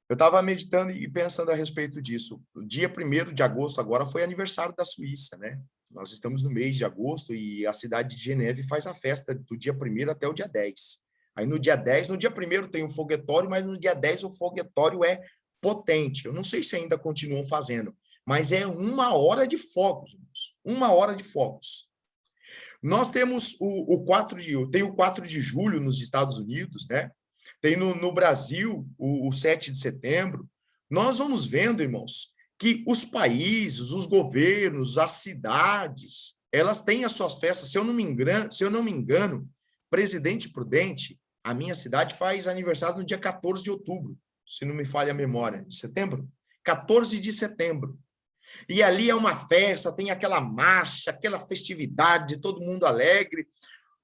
[SPEAKER 1] Eu estava meditando e pensando a respeito disso. O dia 1º de agosto agora foi aniversário da Suíça, né? Nós estamos no mês de agosto e a cidade de Geneve faz a festa do dia 1º até o dia 10. Aí no dia 10, no dia 1º tem um foguetório, mas no dia 10 o foguetório é potente. Eu não sei se ainda continuam fazendo, mas é 1 hora de fogos. 1 hora de fogos. Nós temos o 4 de julho nos Estados Unidos, né? Tem no Brasil o 7 de setembro. Nós vamos vendo, irmãos, que os países, os governos, as cidades, elas têm as suas festas. Se eu não me engano, Presidente Prudente, a minha cidade faz aniversário no dia 14 de outubro, se não me falha a memória, de setembro? 14 de setembro. E ali é uma festa, tem aquela marcha, aquela festividade, todo mundo alegre.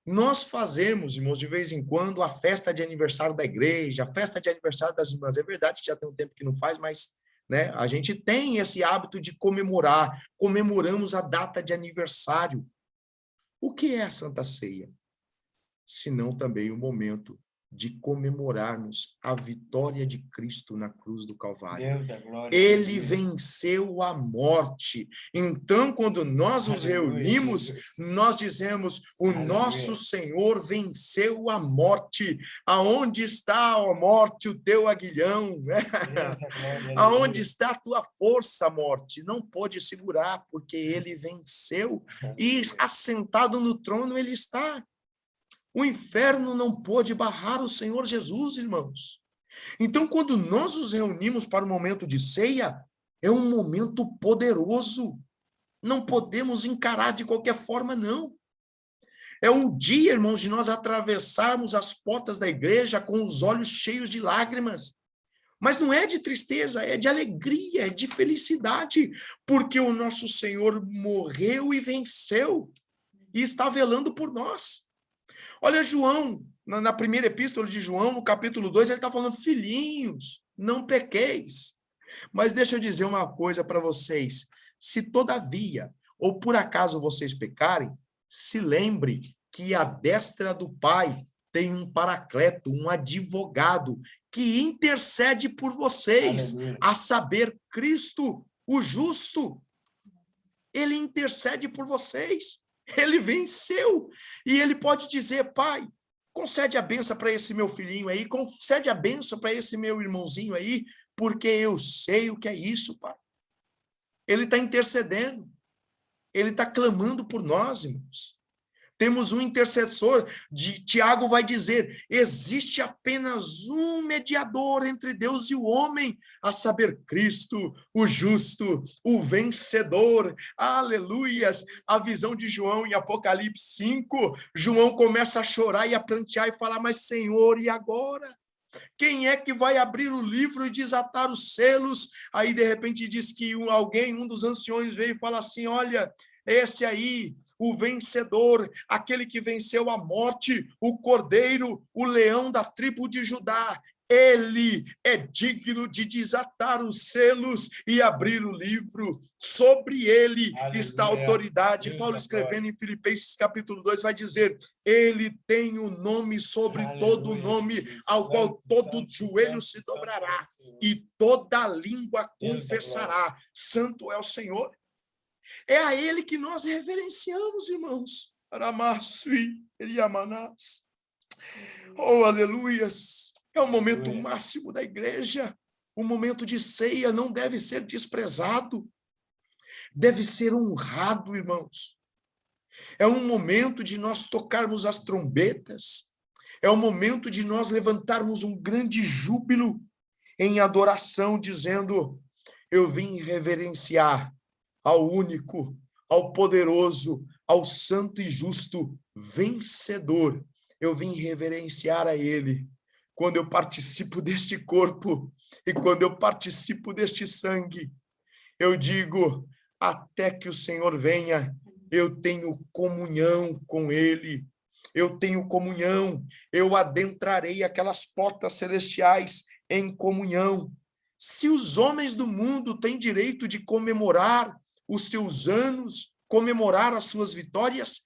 [SPEAKER 1] Nós fazemos, irmãos, de vez em quando, a festa de aniversário da igreja, a festa de aniversário das irmãs. É verdade que já tem um tempo que não faz, mas né, a gente tem esse hábito de comemorar, comemoramos a data de aniversário. O que é a Santa Ceia? Senão também o momento de comemorarmos a vitória de Cristo na cruz do Calvário.
[SPEAKER 2] Deus da glória.
[SPEAKER 1] Ele venceu a morte. Então, quando nós nos reunimos, nós dizemos: o nosso Senhor venceu a morte. Aonde está, ó morte, o teu aguilhão? Aonde está a tua força, morte? Não pode segurar, porque ele venceu. E assentado no trono ele está. O inferno não pôde barrar o Senhor Jesus, irmãos. Então, quando nós nos reunimos para o momento de ceia, é um momento poderoso. Não podemos encarar de qualquer forma, não. É o dia, irmãos, de nós atravessarmos as portas da igreja com os olhos cheios de lágrimas. Mas não é de tristeza, é de alegria, é de felicidade, porque o nosso Senhor morreu e venceu, e está velando por nós. Olha João, na primeira epístola de João, no capítulo 2, ele está falando: filhinhos, não pequeis. Mas deixa eu dizer uma coisa para vocês: se todavia, ou por acaso vocês pecarem, se lembre que à destra do Pai tem um paracleto, um advogado, que intercede por vocês, aleluia, a saber, Cristo, o justo. Ele intercede por vocês. Ele venceu. E ele pode dizer: Pai, concede a bênção para esse meu filhinho aí, concede a bênção para esse meu irmãozinho aí, porque eu sei o que é isso, Pai. Ele está intercedendo. Ele está clamando por nós, irmãos. Temos um intercessor. Tiago vai dizer: existe apenas um mediador entre Deus e o homem, a saber, Cristo, o justo, o vencedor. Aleluias! A visão de João em Apocalipse 5, João começa a chorar e a prantear e falar: mas Senhor, e agora? Quem é que vai abrir o livro e desatar os selos? Aí, de repente, diz que um dos anciões veio e fala assim: olha, esse aí, o vencedor, aquele que venceu a morte, o cordeiro, o leão da tribo de Judá, ele é digno de desatar os selos e abrir o livro. Sobre ele, aleluia, está a autoridade. Deus, Paulo, escrevendo em Filipenses capítulo 2, vai dizer: ele tem o nome sobre, aleluia, todo nome, Jesus, ao qual todo santo, joelho se dobrará e toda língua confessará: santo é o Senhor. É a ele que nós reverenciamos, irmãos. Oh, aleluias. É o momento máximo da igreja. O momento de ceia não deve ser desprezado. Deve ser honrado, irmãos. É um momento de nós tocarmos as trombetas. É o momento de nós levantarmos um grande júbilo em adoração, dizendo: eu vim reverenciar ao único, ao poderoso, ao santo e justo vencedor. Eu vim reverenciar a ele. Quando eu participo deste corpo e quando eu participo deste sangue, eu digo: até que o Senhor venha, eu tenho comunhão com ele. Eu tenho comunhão, eu adentrarei aquelas portas celestiais em comunhão. Se os homens do mundo têm direito de comemorar os seus anos, comemorar as suas vitórias,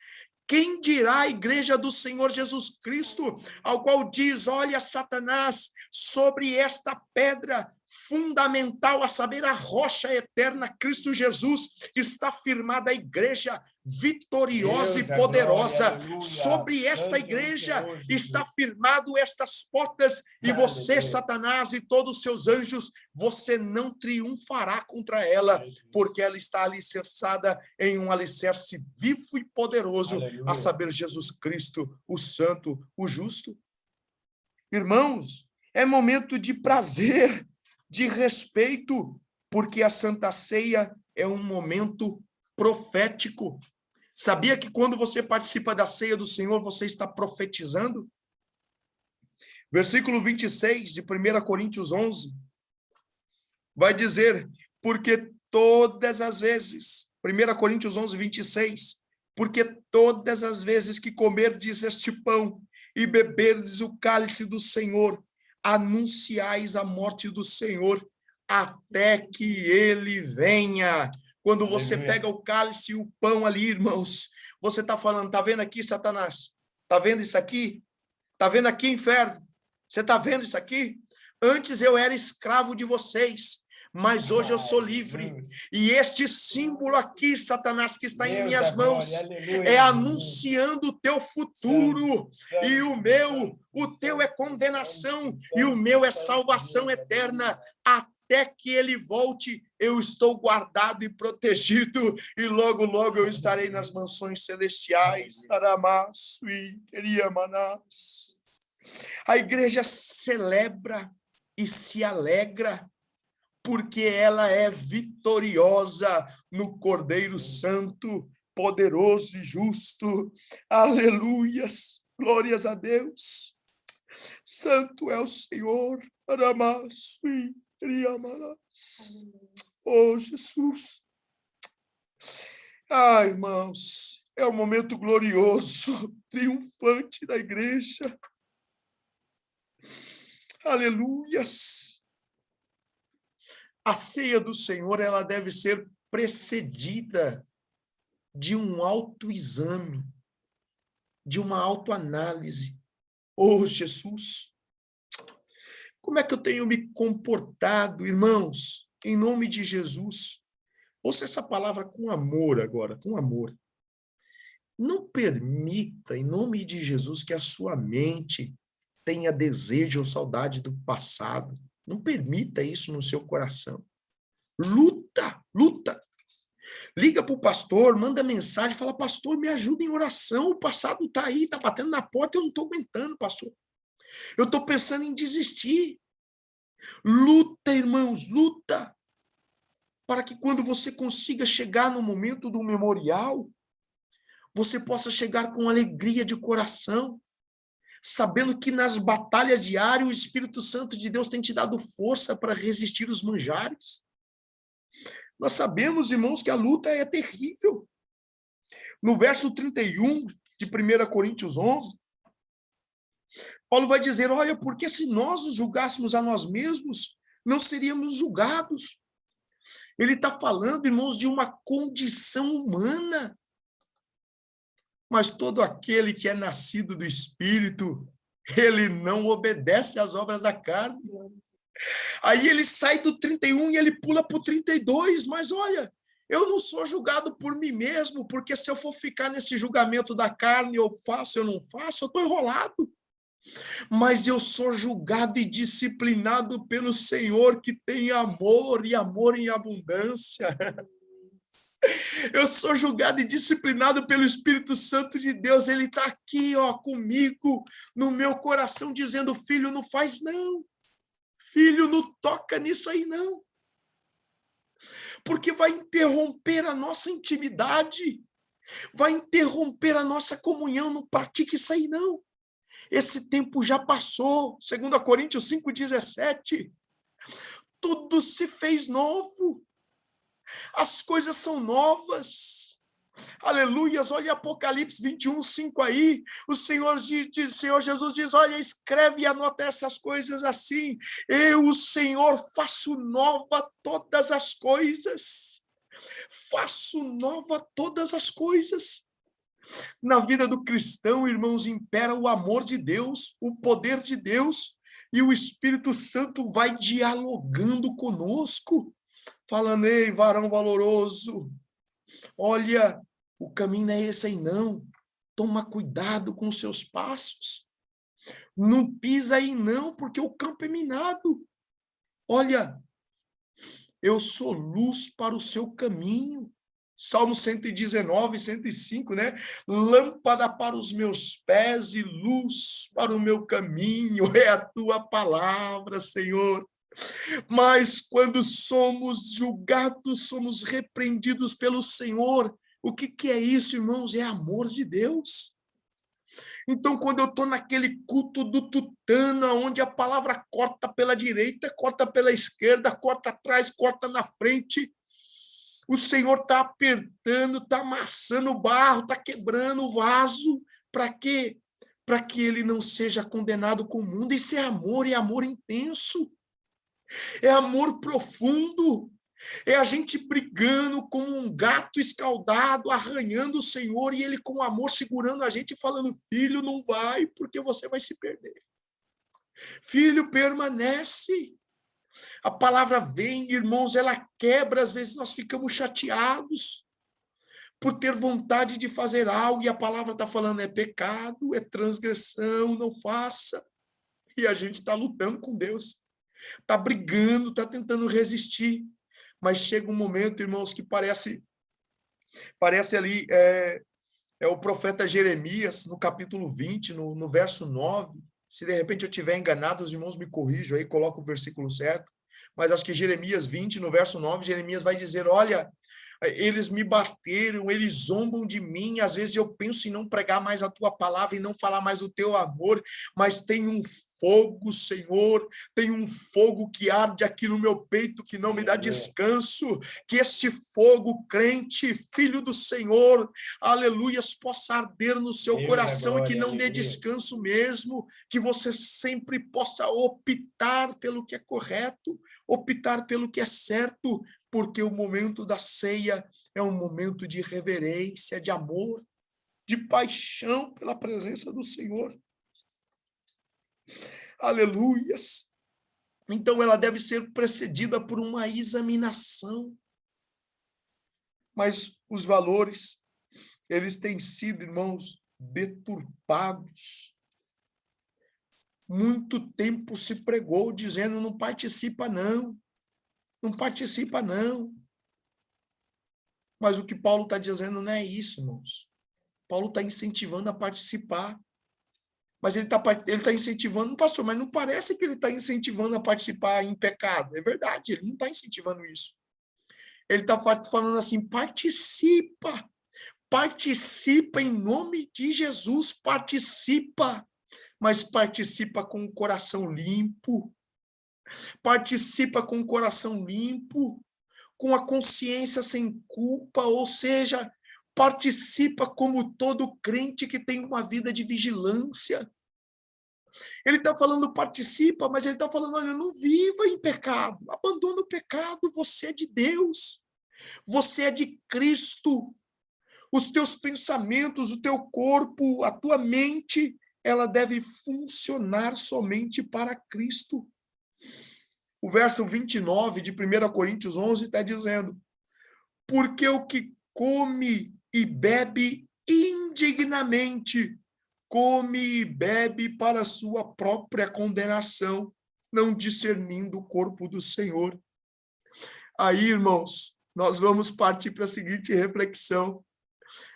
[SPEAKER 1] quem dirá a igreja do Senhor Jesus Cristo, ao qual diz: olha, Satanás, sobre esta pedra fundamental, a saber, a rocha eterna, Cristo Jesus, está firmada a igreja vitoriosa Deus, e poderosa. Glória, sobre esta igreja Senhor, está firmado estas portas, e você, Satanás, e todos os seus anjos, você não triunfará contra ela, porque ela está alicerçada em um alicerce vivo e poderoso, aleluia, a saber, Jesus Cristo, o santo, o justo. Irmãos, é momento de prazer, de respeito, porque a Santa Ceia é um momento profético. Sabia que quando você participa da ceia do Senhor, você está profetizando? Versículo 26 de 1 Coríntios 11 vai dizer: porque todas as vezes, 1 Coríntios 11, 26, porque todas as vezes que comerdes este pão e beberdes o cálice do Senhor, anunciais a morte do Senhor até que ele venha. Quando você pega o cálice e o pão ali, irmãos, você está falando, está vendo aqui, Satanás? Está vendo isso aqui? Está vendo aqui, inferno? Você está vendo isso aqui? Antes eu era escravo de vocês, mas hoje eu sou livre. E este símbolo aqui, Satanás, que está em minhas mãos, é anunciando o teu futuro. E o teu é condenação, e o meu é salvação eterna. Até que ele volte, eu estou guardado e protegido, e logo, logo eu estarei nas mansões celestiais. A igreja celebra e se alegra, porque ela é vitoriosa no Cordeiro Santo, poderoso e justo. Aleluias, glórias a Deus. Santo é o Senhor. Oh, Jesus. Ai, irmãos, é um momento glorioso, triunfante da igreja. Aleluias. A ceia do Senhor, ela deve ser precedida de um autoexame, de uma autoanálise. Oh, Jesus, como é que eu tenho me comportado, irmãos, em nome de Jesus? Ouça essa palavra com amor agora, com amor. Não permita, em nome de Jesus, que a sua mente tenha desejo ou saudade do passado. Não permita isso no seu coração. Luta, luta. Liga para o pastor, manda mensagem, fala, pastor, me ajuda em oração, o passado está aí, está batendo na porta, eu não estou aguentando, pastor. Eu estou pensando em desistir. Luta, irmãos, luta. Para que quando você consiga chegar no momento do memorial, você possa chegar com alegria de coração, sabendo que nas batalhas diárias o Espírito Santo de Deus tem te dado força para resistir os manjares. Nós sabemos, irmãos, que a luta é terrível. No verso 31 de 1 Coríntios 11, Paulo vai dizer, olha, porque se nós nos julgássemos a nós mesmos, não seríamos julgados. Ele está falando, irmãos, de uma condição humana. Mas todo aquele que é nascido do Espírito, ele não obedece às obras da carne. Aí ele sai do 31 e ele pula para o 32, mas olha, eu não sou julgado por mim mesmo, porque se eu for ficar nesse julgamento da carne, eu faço, eu não faço, eu estou enrolado. Mas eu sou julgado e disciplinado pelo Senhor, que tem amor e amor em abundância. Eu sou julgado e disciplinado pelo Espírito Santo de Deus. Ele está aqui, ó, comigo, no meu coração, dizendo, filho, não faz não. Filho, não toca nisso aí, não. Porque vai interromper a nossa intimidade. Vai interromper a nossa comunhão. Não pratique isso aí, não. Esse tempo já passou. 2 Coríntios 5,17. Tudo se fez novo. As coisas são novas. Aleluias, olha Apocalipse 21, 5 aí. O Senhor Jesus diz, olha, escreve e anota essas coisas assim. Eu, o Senhor, faço nova todas as coisas. Faço nova todas as coisas. Na vida do cristão, irmãos, impera o amor de Deus, o poder de Deus, e o Espírito Santo vai dialogando conosco, falando, ei, varão valoroso, olha, o caminho não é esse aí não, toma cuidado com os seus passos, não pisa aí não, porque o campo é minado, olha, eu sou luz para o seu caminho. Salmo 119, 105, né? Lâmpada para os meus pés e luz para o meu caminho, é a tua palavra, Senhor. Mas quando somos julgados, somos repreendidos pelo Senhor. O que é isso, irmãos? É amor de Deus. Então, quando eu estou naquele culto do tutano, onde a palavra corta pela direita, corta pela esquerda, corta atrás, corta na frente, O Senhor está apertando, está amassando o barro, está quebrando o vaso. Para quê? Para que ele não seja condenado com o mundo. Isso é amor intenso. É amor profundo. É a gente brigando como um gato escaldado, arranhando o Senhor, e ele com amor segurando a gente, falando, filho, não vai, porque você vai se perder. Filho, permanece. A palavra vem, irmãos, ela quebra, às vezes nós ficamos chateados por ter vontade de fazer algo, e a palavra está falando, é pecado, é transgressão, não faça. E a gente está lutando com Deus, está brigando, está tentando resistir, mas chega um momento, irmãos, que parece ali, é o profeta Jeremias, no capítulo 20, no verso 9, se de repente eu estiver enganado, os irmãos me corrijam aí, coloca o versículo certo, mas acho que Jeremias 20, no verso 9, Jeremias vai dizer, olha, eles me bateram, eles zombam de mim, às vezes eu penso em não pregar mais a tua palavra, e não falar mais do teu amor, mas tem um fogo, Senhor, tem um fogo que arde aqui no meu peito, que não me dá descanso, que esse fogo, crente, filho do Senhor, aleluias, possa arder no seu coração, e que não dê descanso mesmo, que você sempre possa optar pelo que é correto, optar pelo que é certo, porque o momento da ceia é um momento de reverência, de amor, de paixão pela presença do Senhor. Aleluias! Então, ela deve ser precedida por uma examinação. Mas os valores, eles têm sido, irmãos, deturpados. Muito tempo se pregou dizendo, não participa não. Não participa, não. Mas o que Paulo está dizendo não é isso, irmãos. Paulo está incentivando a participar. Mas ele está incentivando, pastor, mas não parece que ele está incentivando a participar em pecado. É verdade, ele não está incentivando isso. Ele está falando assim, participa. Participa em nome de Jesus, participa. Mas participa com o coração limpo. Participa com o coração limpo, com a consciência sem culpa, ou seja, participa como todo crente que tem uma vida de vigilância. Ele está falando participa, mas ele está falando, olha, não viva em pecado, abandona o pecado, você é de Deus, você é de Cristo, os teus pensamentos, o teu corpo, a tua mente, ela deve funcionar somente para Cristo. O verso 29 de 1 Coríntios 11 está dizendo, porque o que come e bebe indignamente, come e bebe para a sua própria condenação, não discernindo o corpo do Senhor. Aí, irmãos, nós vamos partir para a seguinte reflexão.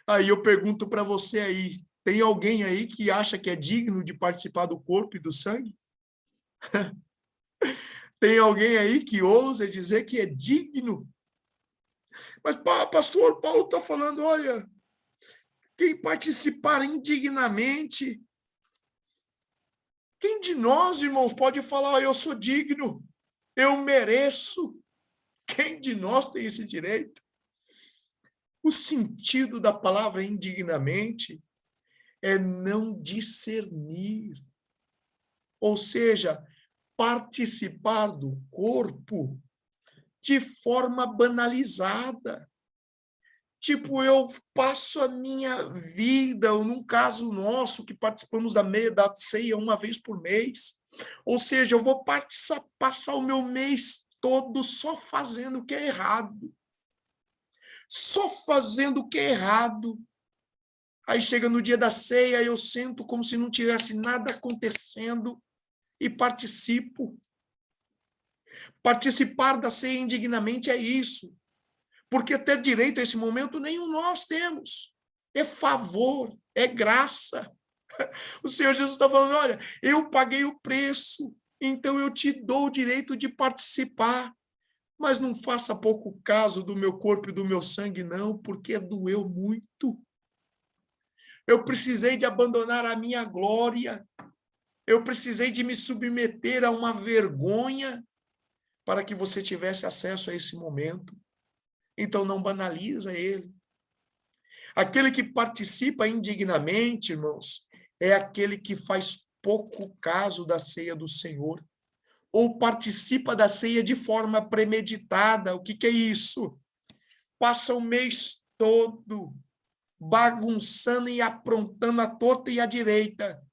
[SPEAKER 1] Aí eu pergunto para você aí, tem alguém aí que acha que é digno de participar do corpo e do sangue? Tem alguém aí que ousa dizer que é digno? Mas, pastor, Paulo está falando, olha, quem participar indignamente, quem de nós, irmãos, pode falar, eu sou digno, eu mereço? Quem de nós tem esse direito? O sentido da palavra indignamente é não discernir, ou seja, participar do corpo de forma banalizada. Tipo, eu passo a minha vida, ou num caso nosso, que participamos da ceia uma vez por mês, ou seja, eu vou passar o meu mês todo só fazendo o que é errado. Só fazendo o que é errado. Aí chega no dia da ceia, eu sento como se não tivesse nada acontecendo e participo. Participar da ceia indignamente é isso. Porque ter direito a esse momento, nenhum nós temos. É favor, é graça. O Senhor Jesus está falando, olha, eu paguei o preço, então eu te dou o direito de participar. Mas não faça pouco caso do meu corpo e do meu sangue, não, porque doeu muito. Eu precisei de abandonar a minha glória. Eu precisei de me submeter a uma vergonha para que você tivesse acesso a esse momento. Então não banaliza ele. Aquele que participa indignamente, irmãos, é aquele que faz pouco caso da ceia do Senhor, ou participa da ceia de forma premeditada. O que é isso? Passa o mês todo bagunçando e aprontando a torta e a direita,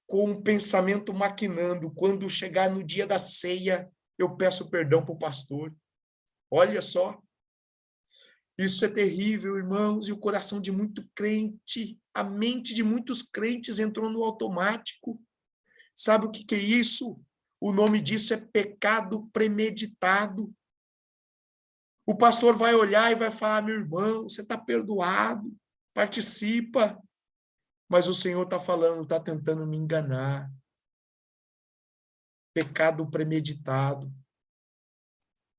[SPEAKER 1] com o pensamento maquinando. Quando chegar no dia da ceia, eu peço perdão para o pastor. Olha só. Isso é terrível, irmãos, e o coração de muito crente, a mente de muitos crentes entrou no automático. Sabe o que é isso? O nome disso é pecado premeditado. O pastor vai olhar e vai falar: meu irmão, você está perdoado, participa. Mas o Senhor está falando, está tentando me enganar. Pecado premeditado.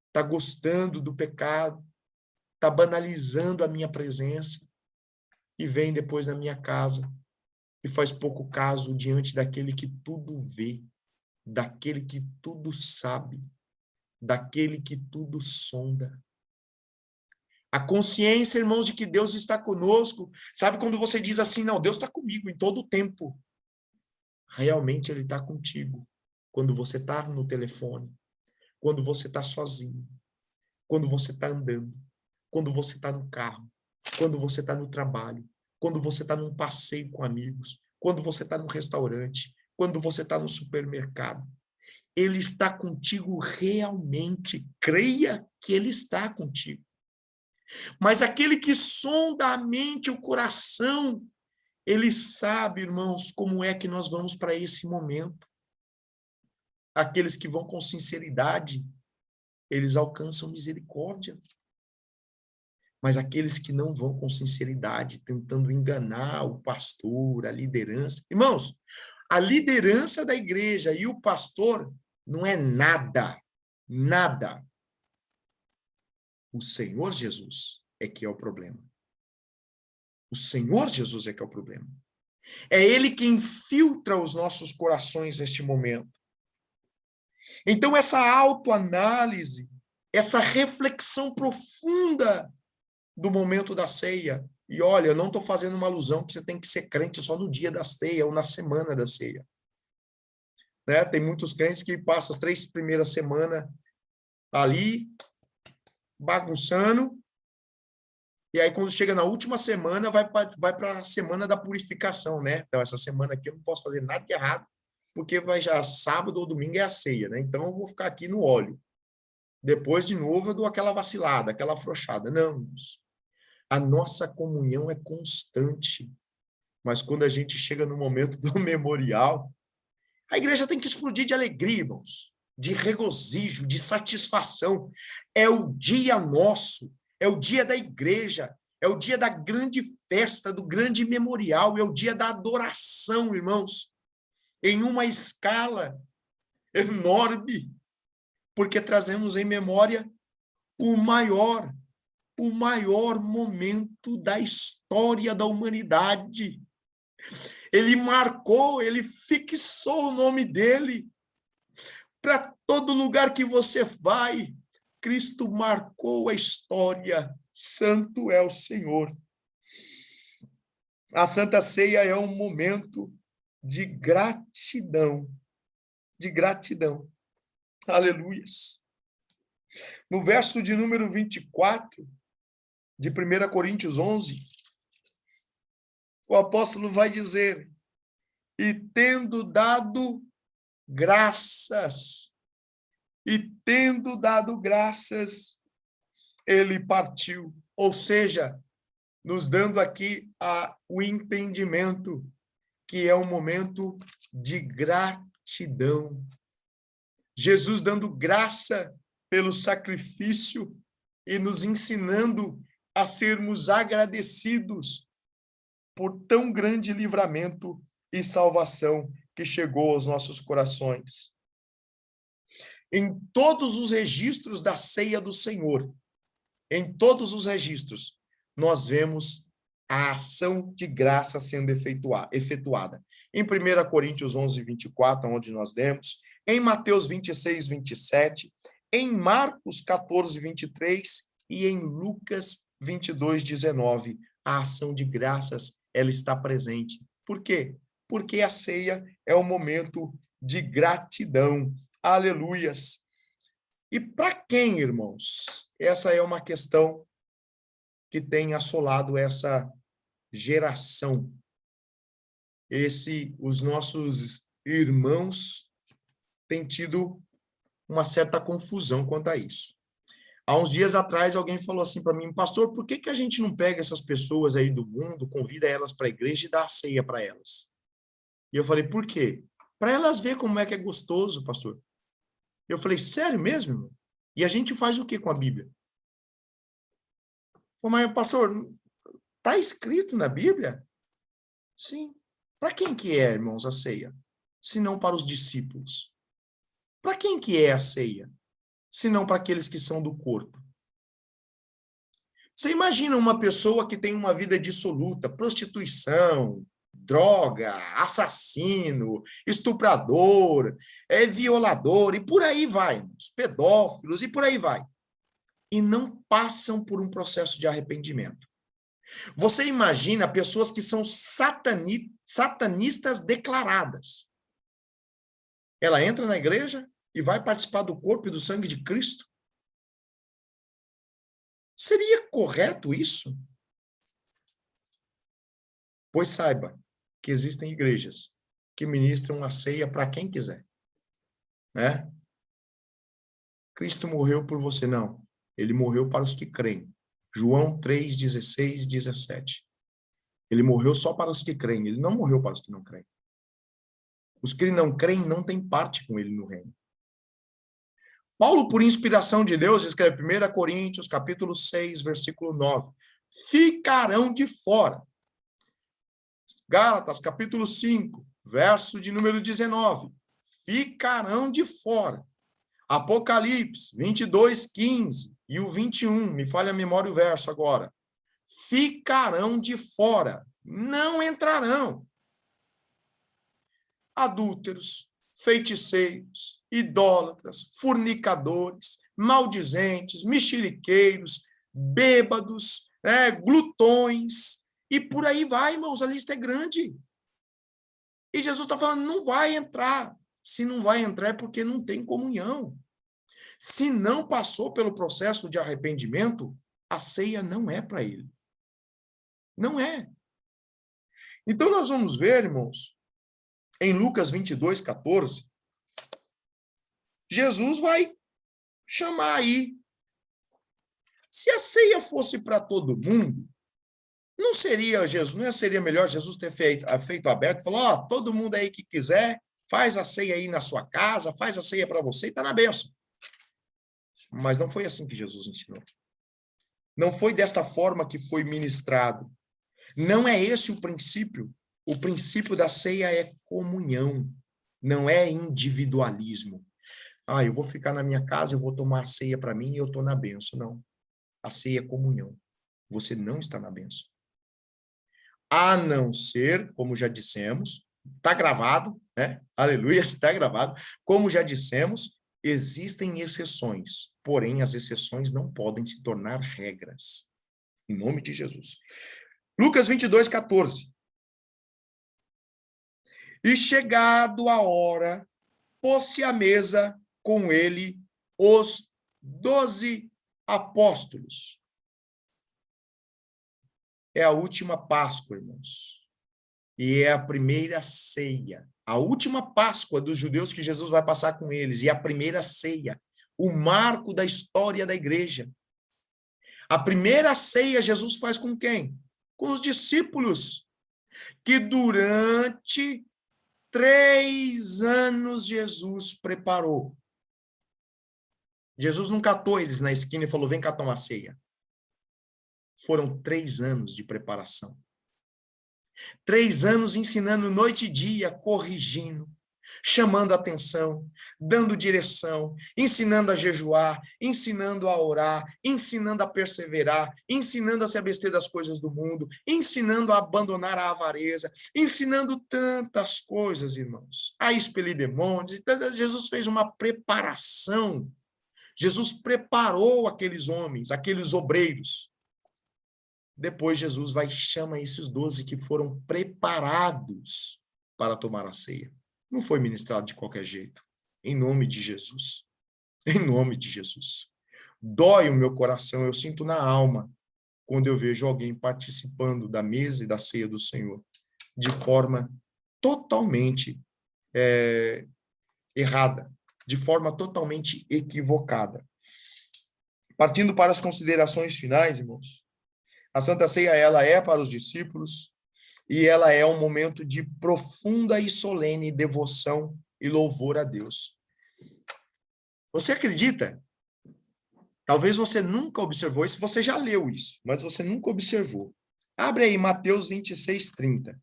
[SPEAKER 1] Está gostando do pecado. Está banalizando a minha presença e vem depois na minha casa e faz pouco caso diante daquele que tudo vê, daquele que tudo sabe, daquele que tudo sonda. A consciência, irmãos, de que Deus está conosco, sabe quando você diz assim, não, Deus está comigo em todo o tempo. Realmente Ele está contigo quando você está no telefone, quando você está sozinho, quando você está andando, quando você está no carro, quando você está no trabalho, quando você está num passeio com amigos, quando você está no restaurante, quando você está no supermercado. Ele está contigo realmente. Creia que Ele está contigo. Mas aquele que sonda a mente, o coração, ele sabe, irmãos, como é que nós vamos para esse momento. Aqueles que vão com sinceridade, eles alcançam misericórdia. Mas aqueles que não vão com sinceridade, tentando enganar o pastor, a liderança. Irmãos, a liderança da igreja e o pastor não é nada, nada. O Senhor Jesus é que é o problema. O Senhor Jesus é que é o problema. É Ele que infiltra os nossos corações neste momento. Então, essa autoanálise, essa reflexão profunda do momento da ceia. E olha, eu não estou fazendo uma alusão que você tem que ser crente só no dia da ceia ou na semana da ceia. Né? Tem muitos crentes que passam as 3 primeiras semanas ali, bagunçando, e aí quando chega na última semana, vai para a semana da purificação, né? Então, essa semana aqui eu não posso fazer nada de errado, porque vai já sábado ou domingo é a ceia, né? Então, eu vou ficar aqui no óleo. Depois, de novo, eu dou aquela vacilada, aquela afrouxada. Não, a nossa comunhão é constante, mas quando a gente chega no momento do memorial, a igreja tem que explodir de alegria, irmãos, de regozijo, de satisfação. É o dia nosso, é o dia da igreja, é o dia da grande festa, do grande memorial, é o dia da adoração, irmãos, em uma escala enorme, porque trazemos em memória o maior momento da história da humanidade. Ele marcou, ele fixou o nome dele. Para todo lugar que você vai, Cristo marcou a história. Santo é o Senhor. A Santa Ceia é um momento de gratidão. De gratidão. Aleluias. No verso de número 24, de 1 Coríntios 11, o apóstolo vai dizer: e tendo dado graças, ele partiu. Ou seja, nos dando aqui o entendimento que é um momento de gratidão. Jesus dando graça pelo sacrifício e nos ensinando a sermos agradecidos por tão grande livramento e salvação que chegou aos nossos corações. Em todos os registros da ceia do Senhor, em todos os registros, nós vemos a ação de graça sendo efetuada. Em 1 Coríntios 11, 24, onde nós lemos, em Mateus 26, 27, em Marcos 14, 23 e em Lucas 22:19, a ação de graças, ela está presente. Por quê? Porque a ceia é o momento de gratidão. Aleluias! E para quem, irmãos? Essa é uma questão que tem assolado essa geração. Os nossos irmãos têm tido uma certa confusão quanto a isso. Há uns dias atrás, alguém falou assim para mim, pastor, por que a gente não pega essas pessoas aí do mundo, convida elas para a igreja e dá a ceia para elas? E eu falei, por quê? Para elas verem como é que é gostoso, pastor. Eu falei, sério mesmo, irmão? E a gente faz o que com a Bíblia? Falei, mas, pastor, está escrito na Bíblia? Sim. Para quem que é, irmãos, a ceia? Se não para os discípulos. Para quem que é a ceia? Se não para aqueles que são do corpo. Você imagina uma pessoa que tem uma vida dissoluta, prostituição, droga, assassino, estuprador, violador, e por aí vai, pedófilos, e por aí vai. E não passam por um processo de arrependimento. Você imagina pessoas que são satanistas declaradas. Ela entra na igreja e vai participar do corpo e do sangue de Cristo? Seria correto isso? Pois saiba que existem igrejas que ministram a ceia para quem quiser. Né? Cristo morreu por você, não. Ele morreu para os que creem. João 3:16 e 17. Ele morreu só para os que creem. Ele não morreu para os que não creem. Os que não creem não têm parte com ele no reino. Paulo, por inspiração de Deus, escreve 1 Coríntios, capítulo 6, versículo 9. Ficarão de fora. Gálatas, capítulo 5, verso de número 19. Ficarão de fora. Apocalipse, 22:15 e o 21. Me falha a memória o verso agora. Ficarão de fora. Não entrarão. Adúlteros, feiticeiros, idólatras, fornicadores, maldizentes, mexeriqueiros, bêbados, glutões, e por aí vai, irmãos, a lista é grande. E Jesus está falando, não vai entrar. Se não vai entrar é porque não tem comunhão. Se não passou pelo processo de arrependimento, a ceia não é para ele. Não é. Então nós vamos ver, irmãos, em Lucas 22:14, Jesus vai chamar aí. Se a ceia fosse para todo mundo, não seria melhor Jesus ter feito aberto, falar, todo mundo aí que quiser, faz a ceia aí na sua casa, faz a ceia para você e está na bênção. Mas não foi assim que Jesus ensinou. Não foi desta forma que foi ministrado. Não é esse o princípio. O princípio da ceia é comunhão, não é individualismo. Eu vou ficar na minha casa, eu vou tomar a ceia para mim e eu estou na bênção. Não. A ceia é comunhão. Você não está na bênção. A não ser, como já dissemos, está gravado, né? Aleluia, está gravado. Como já dissemos, existem exceções, porém as exceções não podem se tornar regras. Em nome de Jesus. Lucas 22:14. E chegado a hora, pôs-se à mesa com ele os 12 apóstolos. É a última Páscoa, irmãos. E é a primeira ceia. A última Páscoa dos judeus que Jesus vai passar com eles. E a primeira ceia. O marco da história da igreja. A primeira ceia Jesus faz com quem? Com os discípulos. Que durante 3 anos Jesus preparou. Jesus não catou eles na esquina e falou, vem cá tomar ceia. Foram 3 anos de preparação. 3 anos ensinando noite e dia, corrigindo, chamando atenção, dando direção, ensinando a jejuar, ensinando a orar, ensinando a perseverar, ensinando a se abster das coisas do mundo, ensinando a abandonar a avareza, ensinando tantas coisas, irmãos, a expelir demônios. Jesus fez uma preparação Jesus preparou aqueles homens, aqueles obreiros. Depois Jesus vai e chama esses 12 que foram preparados para tomar a ceia. Não foi ministrado de qualquer jeito. Em nome de Jesus. Em nome de Jesus. Dói o meu coração, eu sinto na alma, quando eu vejo alguém participando da mesa e da ceia do Senhor de forma totalmente errada, de forma totalmente equivocada. Partindo para as considerações finais, irmãos, a Santa Ceia, ela é para os discípulos e ela é um momento de profunda e solene devoção e louvor a Deus. Você acredita? Talvez você nunca observou isso, você já leu isso, mas você nunca observou. Abre aí Mateus 26, 30.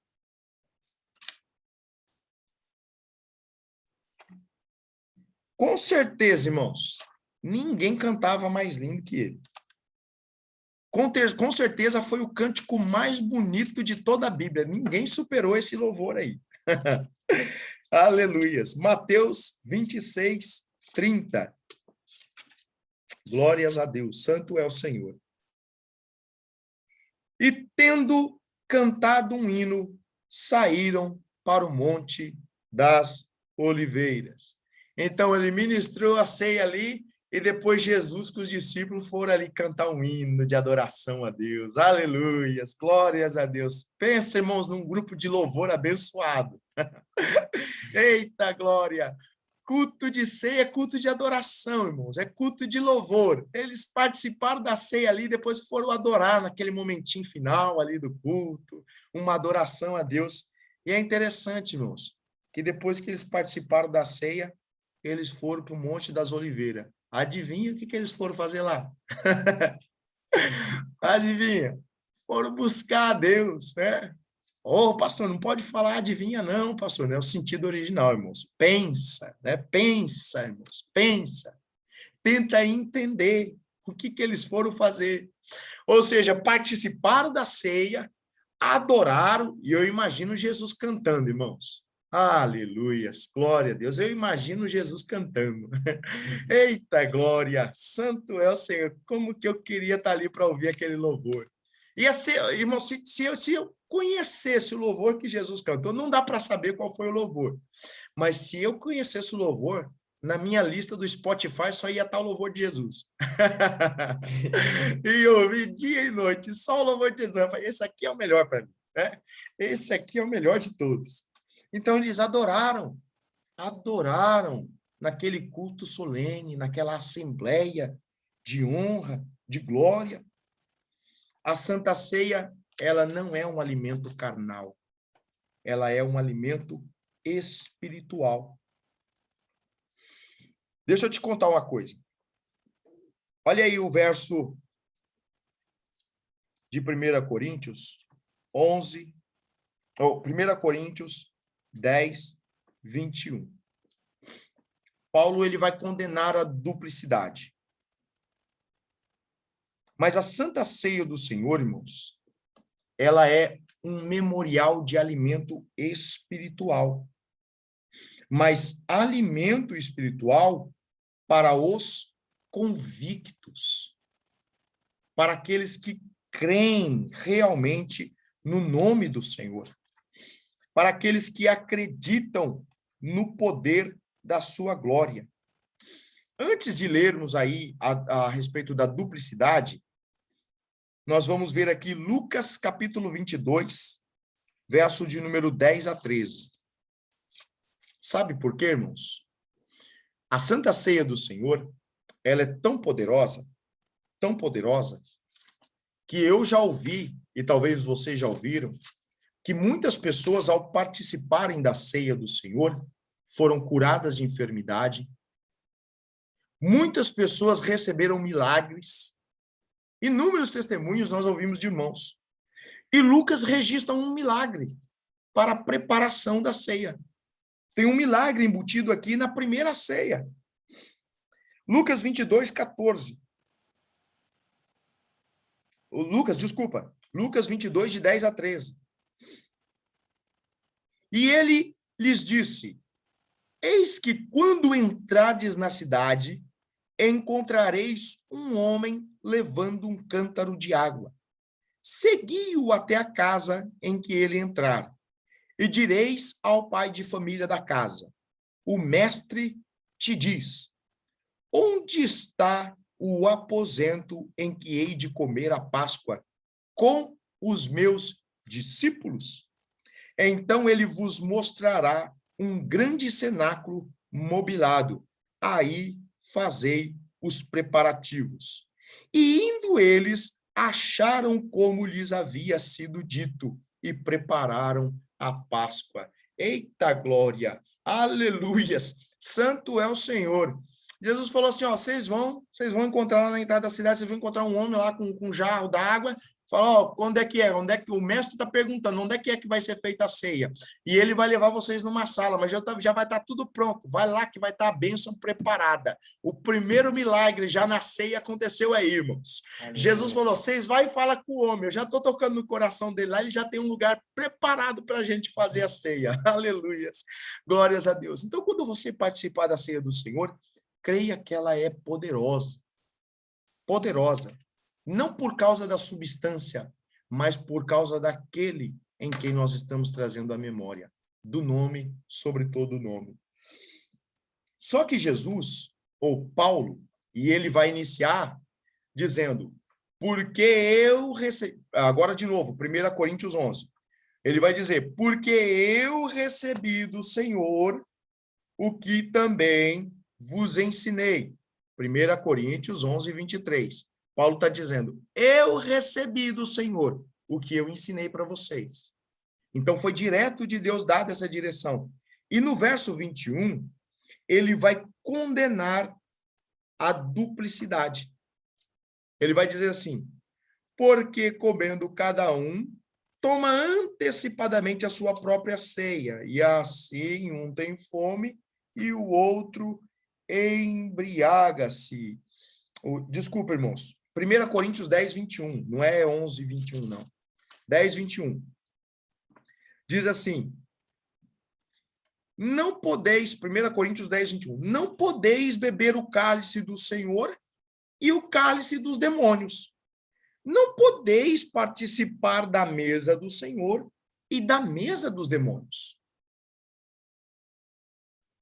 [SPEAKER 1] Com certeza, irmãos, ninguém cantava mais lindo que ele. Com certeza foi o cântico mais bonito de toda a Bíblia. Ninguém superou esse louvor aí. Aleluias. Mateus 26, 30. Glórias a Deus. Santo é o Senhor. E tendo cantado um hino, saíram para o Monte das Oliveiras. Então, ele ministrou a ceia ali, e depois Jesus com os discípulos foram ali cantar um hino de adoração a Deus. Aleluias, glórias a Deus. Pensa, irmãos, num grupo de louvor abençoado. Eita, glória! Culto de ceia é culto de adoração, irmãos, é culto de louvor. Eles participaram da ceia ali, depois foram adorar naquele momentinho final ali do culto, uma adoração a Deus. E é interessante, irmãos, que depois que eles participaram da ceia, eles foram para o Monte das Oliveiras. Adivinha o que eles foram fazer lá? Adivinha? Foram buscar a Deus, né? Ô, pastor, não pode falar adivinha não, pastor, não é o sentido original, irmãos. Pensa, né? Pensa, irmãos, pensa. Tenta entender o que eles foram fazer. Ou seja, participaram da ceia, adoraram, e eu imagino Jesus cantando, irmãos. Aleluias, glória a Deus. Eu imagino Jesus cantando. Eita, glória, santo é o Senhor. Como que eu queria estar ali para ouvir aquele louvor. Ia ser, irmão, se eu conhecesse o louvor que Jesus cantou, não dá para saber qual foi o louvor. Mas se eu conhecesse o louvor, na minha lista do Spotify só ia estar o louvor de Jesus. E eu ouvi dia e noite, só o louvor de Jesus. Eu falei, esse aqui é o melhor para mim, né? Esse aqui é o melhor de todos. Então, eles adoraram naquele culto solene, naquela assembleia de honra, de glória. A Santa Ceia, ela não é um alimento carnal, ela é um alimento espiritual. Deixa eu te contar uma coisa. Olha aí o verso de 1 Coríntios 11, ou 1 Coríntios 10, 21. Paulo, ele vai condenar a duplicidade. Mas a Santa Ceia do Senhor, irmãos, ela é um memorial de alimento espiritual. Mas alimento espiritual para os convictos, para aqueles que creem realmente no nome do Senhor, para aqueles que acreditam no poder da sua glória. Antes de lermos aí a respeito da duplicidade, nós vamos ver aqui Lucas capítulo 22, verso de número 10 a 13. Sabe por quê, irmãos? A Santa Ceia do Senhor, ela é tão poderosa, que eu já ouvi, e talvez vocês já ouviram, que muitas pessoas, ao participarem da ceia do Senhor, foram curadas de enfermidade. Muitas pessoas receberam milagres. Inúmeros testemunhos nós ouvimos de irmãos. E Lucas registra um milagre para a preparação da ceia. Tem um milagre embutido aqui na primeira ceia. Lucas 22, 14. Lucas 22, de 10 a 13. E ele lhes disse: eis que quando entrardes na cidade, encontrareis um homem levando um cântaro de água. Segui-o até a casa em que ele entrar, e direis ao pai de família da casa: o mestre te diz, onde está o aposento em que hei de comer a Páscoa com os meus discípulos? Então ele vos mostrará um grande cenáculo mobilado. Aí fazei os preparativos. E indo eles, acharam como lhes havia sido dito e prepararam a Páscoa. Eita glória! Aleluias! Santo é o Senhor. Jesus falou assim, ó, vocês vão encontrar lá na entrada da cidade, vocês vão encontrar um homem lá com um jarro d'água. Fala, ó, quando é que é? Onde é que o mestre está perguntando? Onde é que vai ser feita a ceia? E ele vai levar vocês numa sala, mas já vai estar tudo pronto. Vai lá que vai estar a bênção preparada. O primeiro milagre já na ceia aconteceu aí, irmãos. Aleluia. Jesus falou, vocês vai e fala com o homem. Eu já estou tocando no coração dele lá, ele já tem um lugar preparado para a gente fazer a ceia. Aleluias. Glórias a Deus. Então, quando você participar da ceia do Senhor, creia que ela é poderosa. Poderosa. Não por causa da substância, mas por causa daquele em quem nós estamos trazendo a memória, do nome sobre todo o nome. Só que Jesus, ou Paulo, e ele vai iniciar dizendo, porque eu recebi, agora de novo, 1 Coríntios 11, ele vai dizer, porque eu recebi do Senhor o que também vos ensinei. 1 Coríntios 11, 23. Paulo está dizendo, eu recebi do Senhor o que eu ensinei para vocês. Então, foi direto de Deus dada essa direção. E no verso 21, ele vai condenar a duplicidade. Ele vai dizer assim, porque comendo cada um, toma antecipadamente a sua própria ceia, e assim um tem fome e o outro embriaga-se. Desculpa, irmãos. 1 Coríntios 10, 21. Não é 11, 21, não. 10, 21. Diz assim, não podeis, 1 Coríntios 10, 21, não podeis beber o cálice do Senhor e o cálice dos demônios. Não podeis participar da mesa do Senhor e da mesa dos demônios.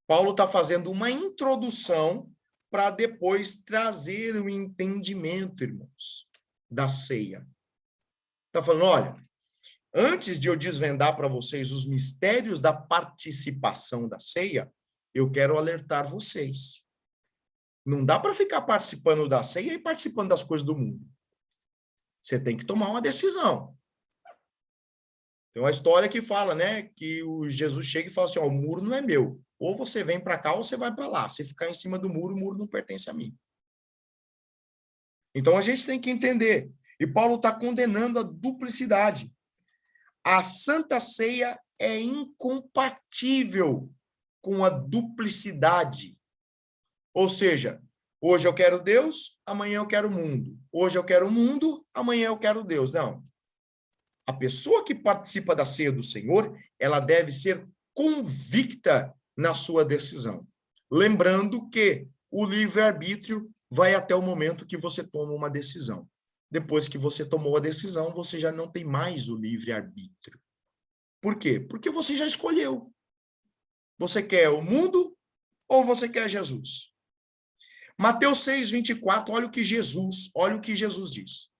[SPEAKER 1] Paulo está fazendo uma introdução para depois trazer o entendimento, irmãos, da ceia. Está falando, olha, antes de eu desvendar para vocês os mistérios da participação da ceia, eu quero alertar vocês. Não dá para ficar participando da ceia e participando das coisas do mundo. Você tem que tomar uma decisão. Tem uma história que fala, né, que o Jesus chega e fala assim, ó, o muro não é meu. Ou você vem para cá ou você vai para lá. Se ficar em cima do muro, o muro não pertence a mim. Então, a gente tem que entender. E Paulo está condenando a duplicidade. A Santa Ceia é incompatível com a duplicidade. Ou seja, hoje eu quero Deus, amanhã eu quero o mundo. Hoje eu quero o mundo, amanhã eu quero Deus. Não. A pessoa que participa da ceia do Senhor, ela deve ser convicta na sua decisão. Lembrando que o livre-arbítrio vai até o momento que você toma uma decisão. Depois que você tomou a decisão, você já não tem mais o livre-arbítrio. Por quê? Porque você já escolheu. Você quer o mundo ou você quer Jesus? Mateus 6, 24, olha o que Jesus diz.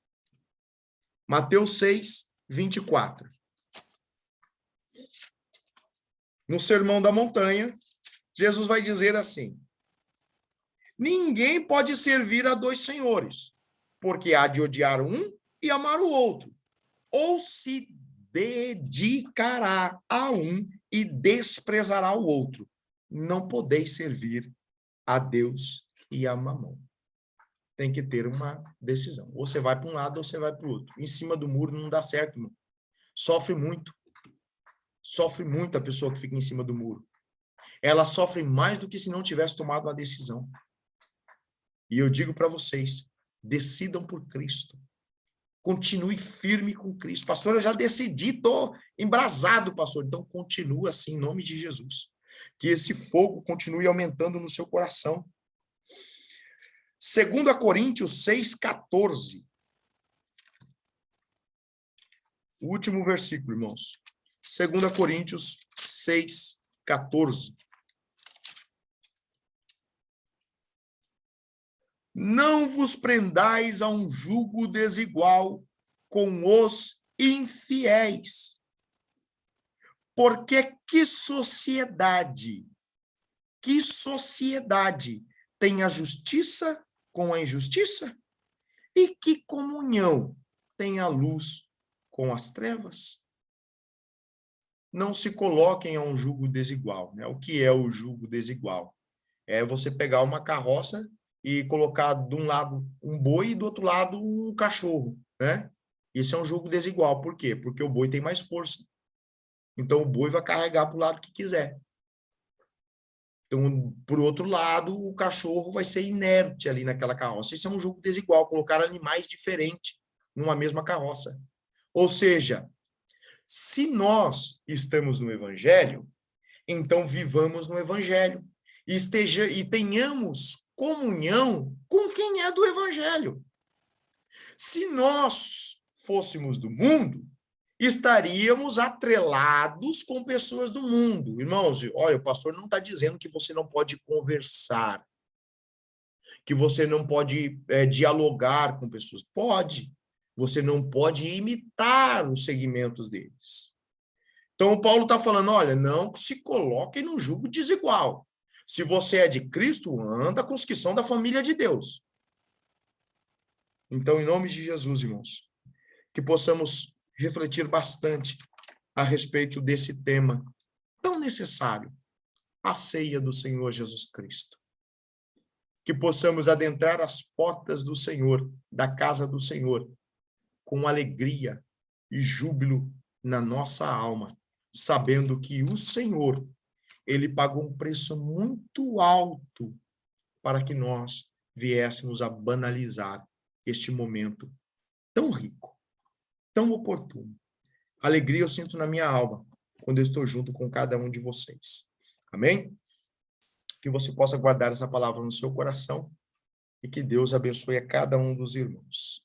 [SPEAKER 1] Mateus 6, 24. No Sermão da Montanha, Jesus vai dizer assim, ninguém pode servir a dois senhores, porque há de odiar um e amar o outro, ou se dedicará a um e desprezará o outro. Não podeis servir a Deus e a Mamon. Tem que ter uma decisão. Ou você vai para um lado ou você vai para o outro. Em cima do muro não dá certo, irmão. Sofre muito. Sofre muito a pessoa que fica em cima do muro. Ela sofre mais do que se não tivesse tomado uma decisão. E eu digo para vocês, decidam por Cristo. Continue firme com Cristo. Pastor, eu já decidi, estou embrasado, pastor. Então, continua assim, em nome de Jesus. Que esse fogo continue aumentando no seu coração. 2 Coríntios 6,14. O último versículo, irmãos. 2 Coríntios 6,14. Não vos prendais a um jugo desigual com os infiéis. Porque que sociedade tem a justiça com a injustiça? E que comunhão tem a luz com as trevas? Não se coloquem a um jugo desigual, né? O que é o jugo desigual? É você pegar uma carroça e colocar de um lado um boi e do outro lado um cachorro, né? Isso é um jugo desigual. Por quê? Porque o boi tem mais força. Então, o boi vai carregar para o lado que quiser. Então, por outro lado, o cachorro vai ser inerte ali naquela carroça. Isso é um jugo desigual, colocar animais diferentes numa mesma carroça. Ou seja, se nós estamos no Evangelho, então vivamos no Evangelho e tenhamos comunhão com quem é do Evangelho. Se nós fôssemos do mundo, estaríamos atrelados com pessoas do mundo. Irmãos, olha, o pastor não está dizendo que você não pode conversar, que você não pode dialogar com pessoas. Pode. Você não pode imitar os segmentos deles. Então, Paulo está falando, olha, não se coloquem num jugo desigual. Se você é de Cristo, anda com os que são da família de Deus. Então, em nome de Jesus, irmãos, que possamos refletir bastante a respeito desse tema tão necessário, a ceia do Senhor Jesus Cristo. Que possamos adentrar as portas do Senhor, da casa do Senhor, com alegria e júbilo na nossa alma, sabendo que o Senhor, ele pagou um preço muito alto para que nós viéssemos a banalizar este momento tão rico, tão oportuno. Alegria eu sinto na minha alma quando eu estou junto com cada um de vocês. Amém? Que você possa guardar essa palavra no seu coração e que Deus abençoe a cada um dos irmãos.